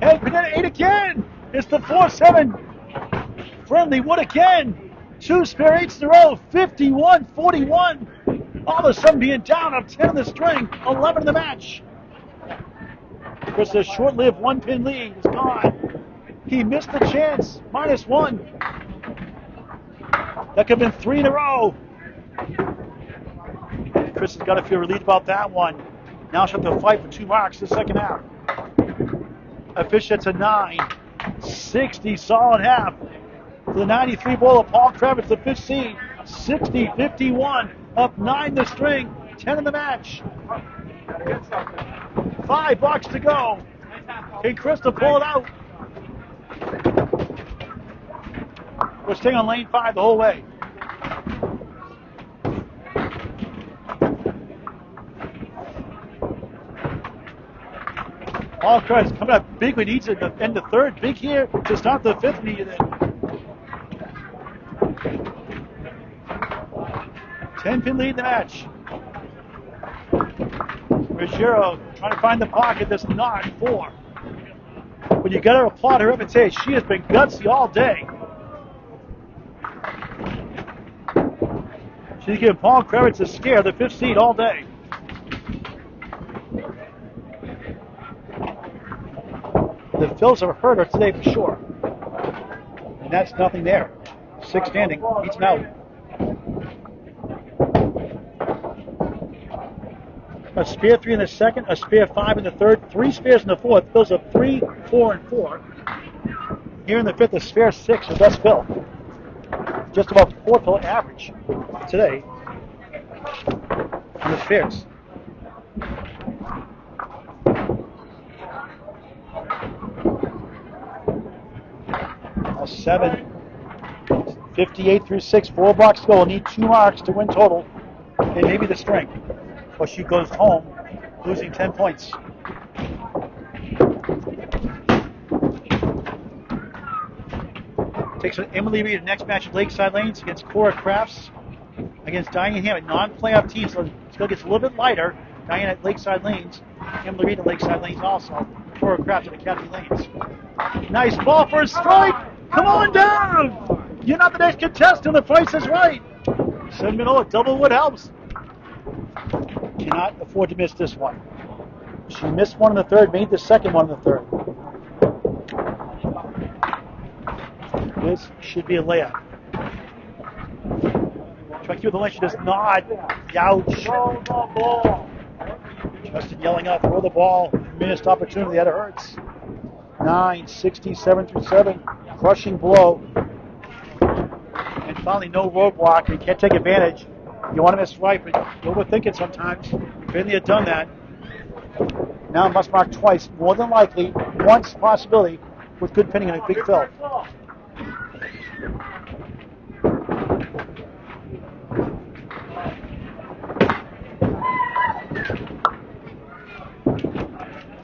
Hey, Panetta 8 again. It's the 4-7. Friendly Wood again. 2 spare 8s in a row. 51-41. All of a sudden being down up 10 in the string. 11 in the match. Krista's short-lived 1-pin lead is gone. He missed the chance. -1. That could have been 3 in a row. Krista's got to feel relieved about that one. Now she'll have to fight for 2 marks the second half. A fish that's a 9. 60 solid half. For the 93 bowler, Paul Kravitz, the 5th seed. 60-51. Up 9 the string. 10 in the match. 5 bucks to go. Can Krista pull it out? We're staying on lane 5 the whole way. Paul Kravitz coming up big when he needs it to end the 3rd. Big here to start the 5th needed it. 10-pin lead in the match. Ruggiero trying to find the pocket that's not 4. But you got to applaud her reputation. She has been gutsy all day. She's giving Paul Kravitz a scare, the 5th seed, all day. The Phils have hurt her today for sure. And that's nothing there. 6 standing, beats out. A spare 3 in the second, a spare 5 in the third, 3 spares in the fourth. Phils are 3, 4, and 4. Here in the fifth, a spare 6, the best fill. Just about 4 fill average today on the spares. All 7. 58 through 6, 4 blocks to go. We'll need 2 marks to win total, and maybe the string. But she goes home losing 10 points. Takes Emily Reed to the next match at Lakeside Lanes against Cora Crafts against Diane Hammond. Non-playoff team, so it still gets a little bit lighter. Diane at Lakeside Lanes, Emily Reed at Lakeside Lanes also. Cora Crafts at Academy Lanes. Nice ball for a strike. Come on down. You're not the next contestant. The price is right. 7 minute double wood helps. Cannot afford to miss this one. She missed one in the third, made the second one in the third. This should be a layup. Try to keep the lane. She does not. Youch. Justin yelling out, throw the ball. Missed opportunity. That hurts. 9:67 through 7. Crushing blow. And finally, no roadblock. You can't take advantage. You want to miss right, but you overthink it sometimes. Been there, done that. Now must mark twice. More than likely, once possibility with good pinning and a big fill.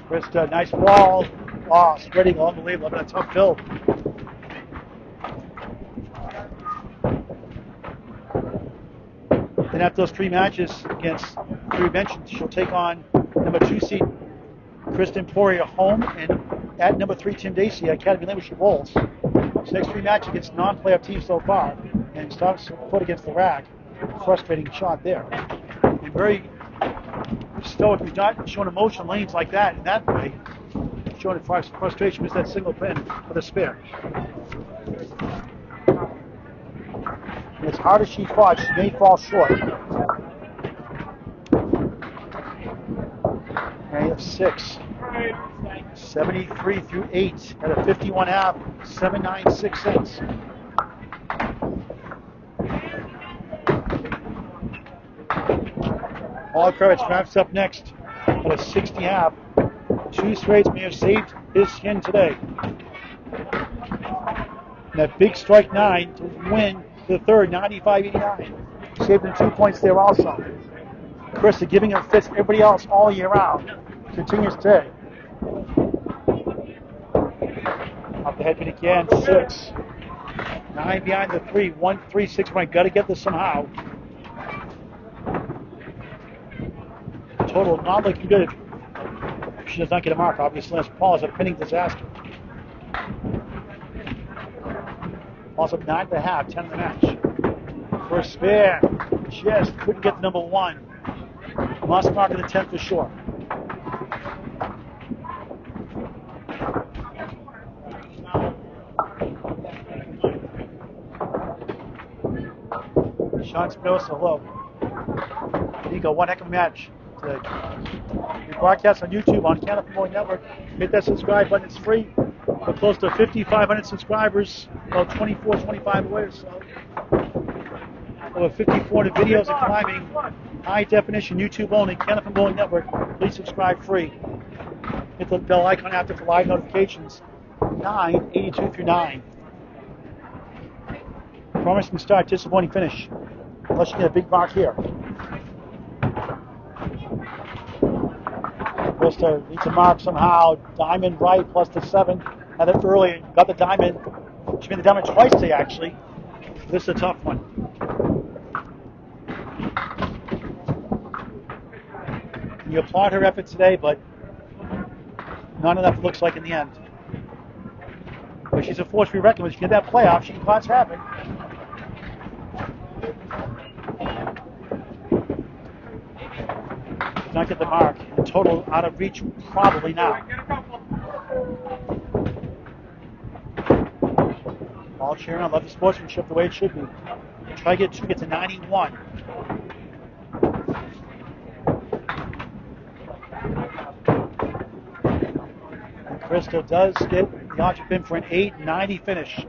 Krista, nice ball. Oh, spreading, unbelievable. But a tough fill. Then after those 3 matches against 3 mentioned, she'll take on number 2 seed Kristen Poirier home and at number 3 Tim Dacey at Academy Lane, where she bowls. So next 3 matches against non-playoff teams so far, and starts foot against the rack. Frustrating shot there. And very stoic. We've not shown emotion lanes like that in that way. Showing frustration was that single pin for the spare. And as hard as she fought, she may fall short. Now you have 6. 73 through 8 at a 51 half, 7.96 cents. Paul Kravitz wraps up next at a 60 half. 2 straights may have saved his skin today. And that big strike 9 to win the third, 95-89. Saved him 2 points there also. Krista giving him fits everybody else all year round. Continues today. Up the head pin again, 6. 9 behind the 3, 1, 3, 6 point. Got to get this somehow. Total not looking good. She does not get a mark, obviously, as Paul is a pinning disaster. Paul's up 9.5, 10 in the match. First spare, just couldn't get the number 1. Must mark in the 10th for sure. Sean Spinoza, hello. There you go, one heck of a match today. We broadcast on YouTube on Candlepin Bowling Network. Hit that subscribe button, it's free. We're close to 5,500 subscribers, about 24, 25 away or so. Over 5,400 videos of climbing, high definition, YouTube only, Candlepin Bowling Network. Please subscribe free. Hit the bell icon after for live notifications. 9:82 through 9. Promising start, disappointing finish. Unless you get a big mark here. Krista needs a mark somehow. Diamond right plus the 7. Had it early and got the diamond. She made the diamond twice today, actually. This is a tough one. You applaud her effort today, but not enough looks like in the end. But she's a force to be reckoned with. She can get that playoff. She can cause havoc. Did not get the mark. In total, out of reach, probably now. All cheering on. Love the sportsmanship the way it should be. Try to get to 91. And Krista does get the object pin for an 890 finish.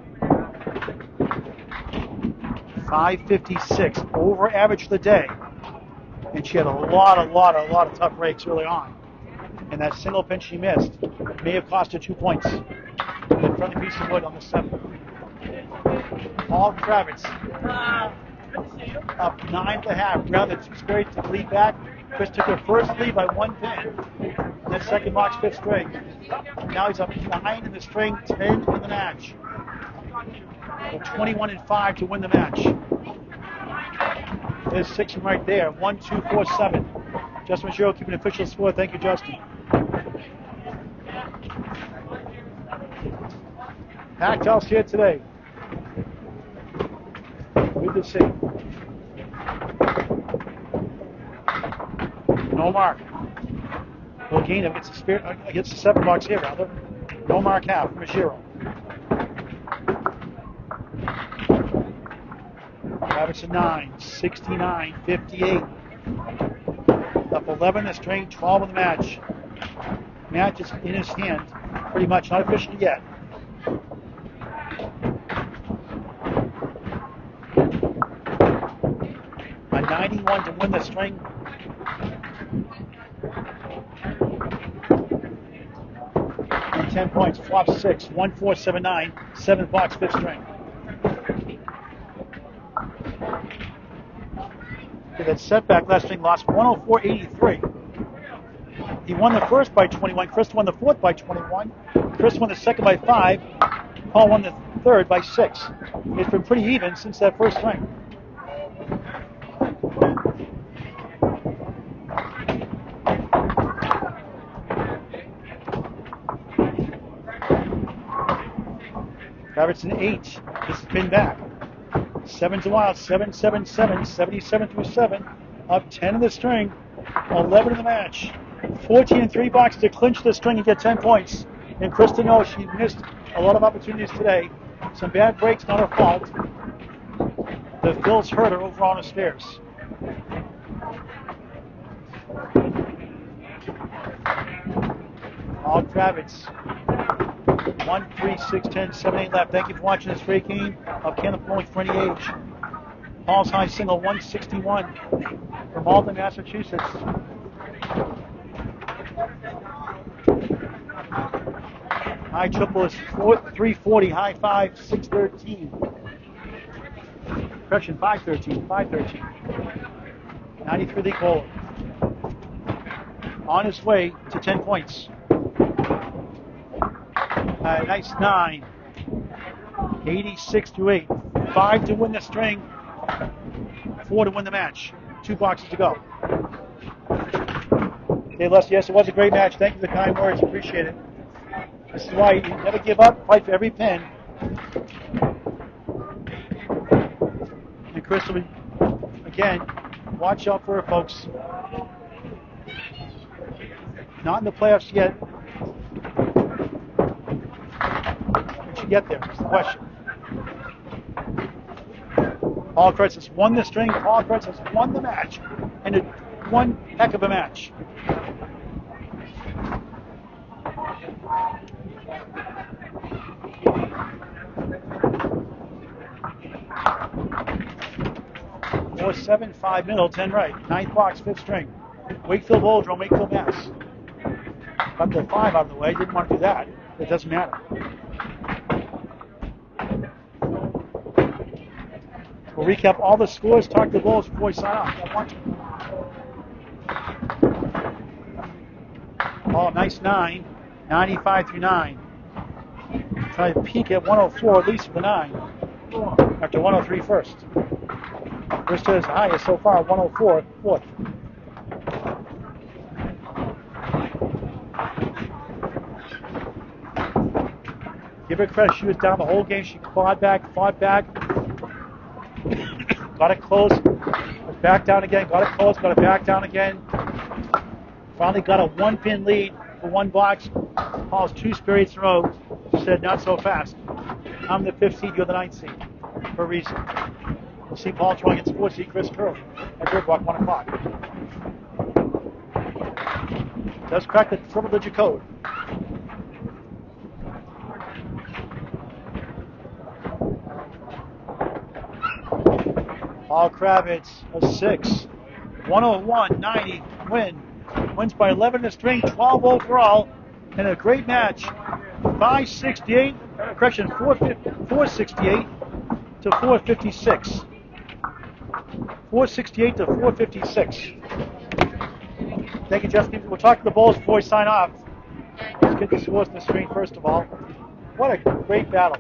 556 over average for the day. And she had a lot of tough breaks early on. And that single pin she missed may have cost her 2 points. In front of piece of wood on the 7th. Paul Kravitz up 9.5. Ground the 2 straight to lead back. Chris took her first lead by 1 pin. And then second box 5th string. Now he's up 9 in the string, 10 in the match. So 21-5 to win the match. There's 6 right there. 1, 2, 4, 7. Justin Ruggiero keeping an official score. Thank you, Justin. Packed house here today. Good to see. No mark. Well, gain against the 7 box here, rather. No mark half from Ruggiero. Kravitz at 9, 69, 58. Up 11 in the string, 12 in the match. Match is in his hand, pretty much, not official yet. A 91 to win the string. And 10 points, flop 6, 1-4-7-9, 7th box, 5th string. That setback last string lost 104.83. He won the first by 21. Chris won the fourth by 21. Chris won the second by 5. Paul won the third by 6. It's been pretty even since that first string. Kravitz an 8. This has been back. 7's a wild, 7, 7, 7, 77 through 7, up 10 in the string, 11 in the match, 14 and 3 boxes to clinch the string and get 10 points. And Krista knows she missed a lot of opportunities today. Some bad breaks, not her fault. The fills hurt her over on the stairs. All Kravitz. 1, 3, 6, 10, 7, 8 left. Thank you for watching this great game of Candlepin for any age. Paul's high single 161 from Malden, Massachusetts. High triple is 340, high 5, 613. Correction, 513, 513. 93 league bowler. On his way to 10 points. Nice 9. 86 to 8. 5 to win the string. 4 to win the match. 2 boxes to go. Okay, Les, yes, it was a great match. Thank you for the kind words. Appreciate it. This is why you never give up. Fight for every pin. And Krista, again, watch out for her, folks. Not in the playoffs yet. Get there is the question. Paul Kravitz has won the string. Paul Kravitz has won the match. And it one heck of a match. Four, 7, 5 middle, 10 right. 9th box, 5th string. Wakefield Bowladrome, Wakefield, Mass. Got the 5 out of the way. Didn't want to do that. It doesn't matter. We'll recap all the scores, talk to the bowlers before we sign off. Oh, nice 9. 95 through 9. Try to peak at 104 at least for the 9. After 103 first. Krista is highest so far, 104 fourth. Give her credit, she was down the whole game. She fought back. Got it close, back down again, got it close, got it back down again. Finally got a 1-pin lead for one box. Paul's 2 spirits in a row. Said not so fast. I'm the 5th seed, you're the 9th seed. For a reason. We'll see Paul trying against 4th seed Chris Curley at Riverwalk 1 o'clock. Does crack the triple-digit code. Paul Kravitz, a 6. 101.90 win. Wins by 11 in the string, 12 overall, and a great match. 468 to 456. 468 to 456. Thank you, Jessica. We'll talk to the Bulls before we sign off. Let's get the scores on the screen first of all. What a great battle.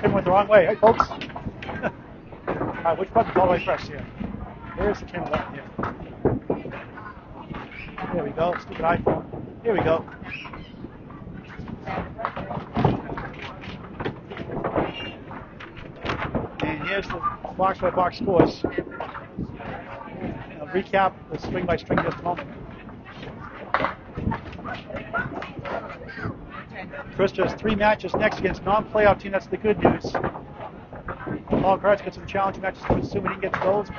Tim went the wrong way. Hey, folks. All right, which button's all the way pressed here? Where's the camera button here? There we go. Stupid iPhone. Here we go. And here's the box-by-box scores. I'll recap the string by string in just a moment. Krista has 3 matches next against non-playoff team. That's the good news. Paul Kravitz gets some challenge matches, assuming he gets those.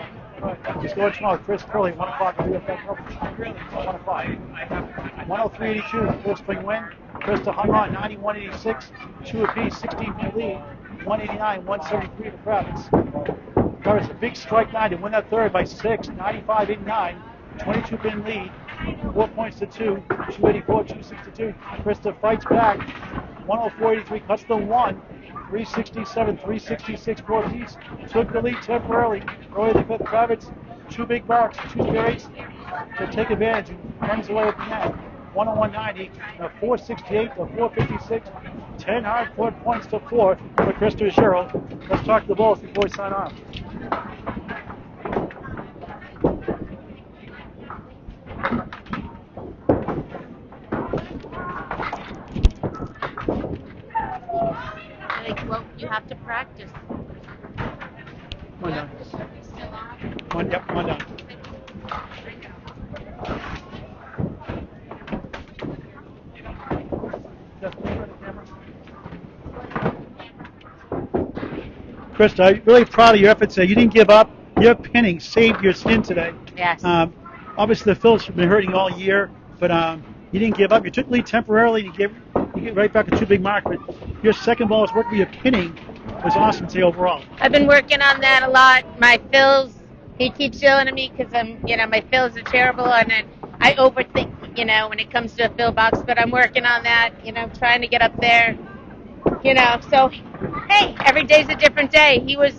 He's going tomorrow. Chris Curley, 1 o'clock. 1 o'clock. 103.82, full string win. Krista hung on, 91.86. 2 apiece, 16-point lead. 189, 173 to Kravitz. Kravitz a big strike 9 to win that third by 6. 95.89. 22-pin lead. 4 points to 2. 284, 262. Krista fights back. 104.83, cuts the 1. 367, 366 for apiece. Took the lead temporarily. Early the 5th, Kravitz, 2 big marks, 2 spirits to take advantage and runs away at the end. 101.90, 468 to 456. 10 hard-court points to 4 for Krista Ruggiero. Let's talk to the Bulls before we sign off. Well, you have to practice. Come on down. Come on, yep, come on down. Krista, I'm really proud of your efforts today. You didn't give up. Your pinning saved your skin today. Yes. Obviously, the Phils have been hurting you all year, but you didn't give up. You took the lead temporarily, and you get right back to 2 big marks. But your second ball was working with your pinning was awesome today overall. I've been working on that a lot. My fills, he keeps yelling at me because my fills are terrible, and I overthink, when it comes to a fill box. But I'm working on that, trying to get up there, So, hey, every day's a different day. He was,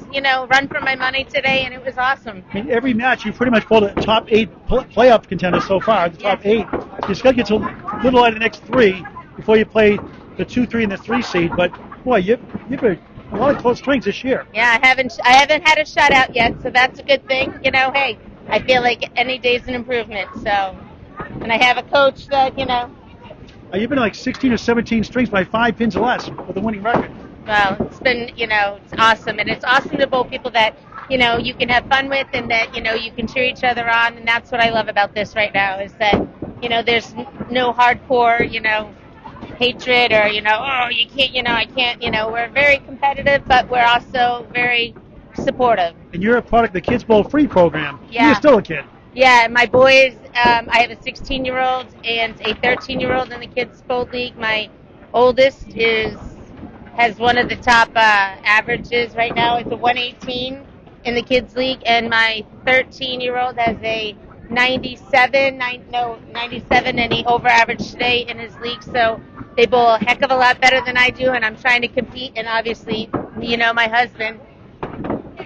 run for my money today, and it was awesome. I mean, every match you pretty much pulled a top 8 playoff contender so far. The top 8. You just got to get to a little out of the next 3 before you play the 2, 3, and the 3 seed. But boy, you've been a lot of close strings this year. Yeah, I haven't had a shutout yet, so that's a good thing. Hey, I feel like any day's an improvement. So, and I have a coach that You've been like 16 or 17 strings by 5 pins or less with a winning record. Well, it's been it's awesome, and it's awesome to bowl people that you can have fun with, and that you can cheer each other on, and that's what I love about this right now is that there's no hardcore hatred or oh you can't I can't we're very competitive, but we're also very supportive. And you're a product of the Kids Bowl Free program. Yeah. You're still a kid. Yeah, my boys, I have a 16-year-old and a 13-year-old in the Kids Bowl League. My oldest has one of the top averages right now. It's a 118 in the Kids League, and my 13-year-old has a 97, and he over-averaged today in his league. So they bowl a heck of a lot better than I do, and I'm trying to compete. And obviously, my husband,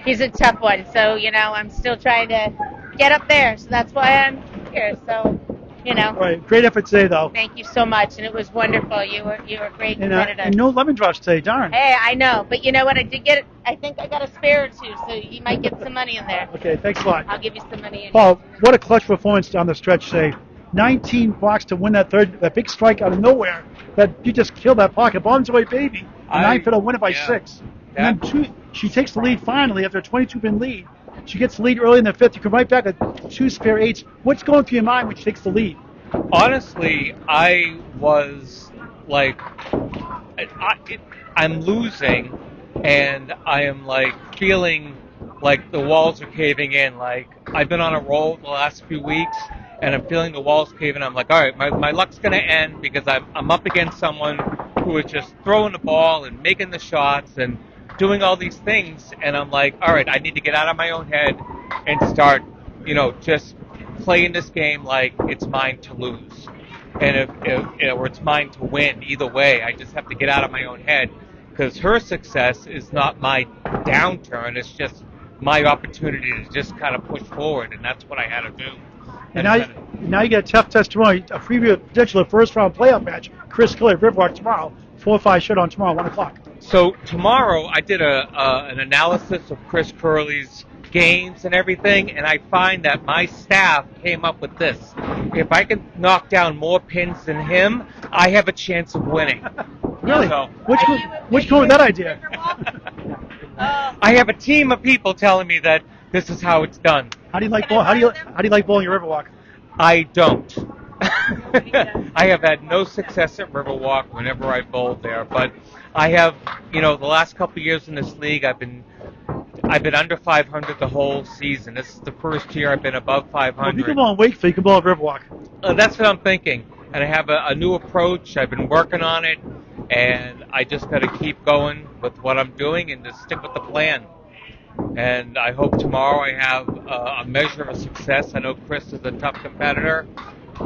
he's a tough one. So, I'm still trying to get up there. So that's why I'm here. So, Right. Great effort today, though. Thank you so much, and it was wonderful. You were a great competitor. And no lemon drops today, darn. Hey, I know, but you know what? I did get. I think I got a spare or 2, so you might get some money in there. Okay, thanks a lot. I'll give you some money. Paul, what a clutch performance down the stretch today. 19 blocks to win that big strike out of nowhere. That you just killed that pocket. Bombs away, baby. And 9 fiddle win it by 6. And then she takes the lead finally after a 22-pin lead. She gets the lead early in the fifth. You come right back with 2 spare 8s. What's going through your mind when she takes the lead? Honestly, I was like, I'm losing, and I am like feeling like the walls are caving in. Like I've been on a roll the last few weeks, and I'm feeling the walls caving. I'm like, all right, my luck's gonna end because I'm up against someone who is just throwing the ball and making the shots and doing all these things, and I'm like, all right, I need to get out of my own head and start, just playing this game like it's mine to lose, and or it's mine to win. Either way, I just have to get out of my own head because her success is not my downturn. It's just my opportunity to just kind of push forward, and that's what I had to do. And now you get a tough test tomorrow. A preview potential first round playoff match. Chris Kelly at Riverwalk tomorrow. 4-5 showdown tomorrow, 1 o'clock. So tomorrow I did an analysis of Chris Curley's games and everything, and I find that my staff came up with this. If I can knock down more pins than him, I have a chance of winning. Really? So, Which go with that idea? I have a team of people telling me that this is how it's done. How do you like how do you like bowling at Riverwalk? I don't. I have had no success at Riverwalk whenever I bowled there, but I have, the last couple of years in this league, I've been under 500 the whole season. This is the first year I've been above 500. Well, if you can bowl in Wakefield, you can bowl at Riverwalk. That's what I'm thinking, and I have a new approach. I've been working on it, and I just got to keep going with what I'm doing and just stick with the plan. And I hope tomorrow I have a measure of success. I know Chris is a tough competitor.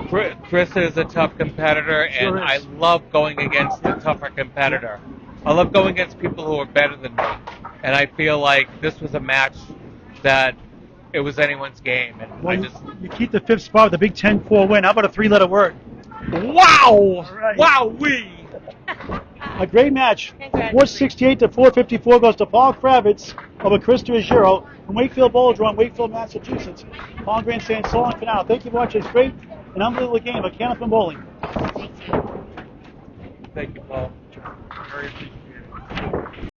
Chris is a tough competitor, and I love going against a tougher competitor. I love going against people who are better than me. And I feel like this was a match that it was anyone's game. And well, you keep the 5th spot with a big 10-4 win. How about a 3-letter word? Wow! Right. Wow-wee! A great match. 468 to 454 goes to Paul Kravitz over Krista Ruggiero from Wakefield Bowladrome, Wakefield, Massachusetts. Paul Grant saying so long for now. Thank you for watching this great and unbelievable game of Candlepin bowling. Thank you, Paul. Very appreciative.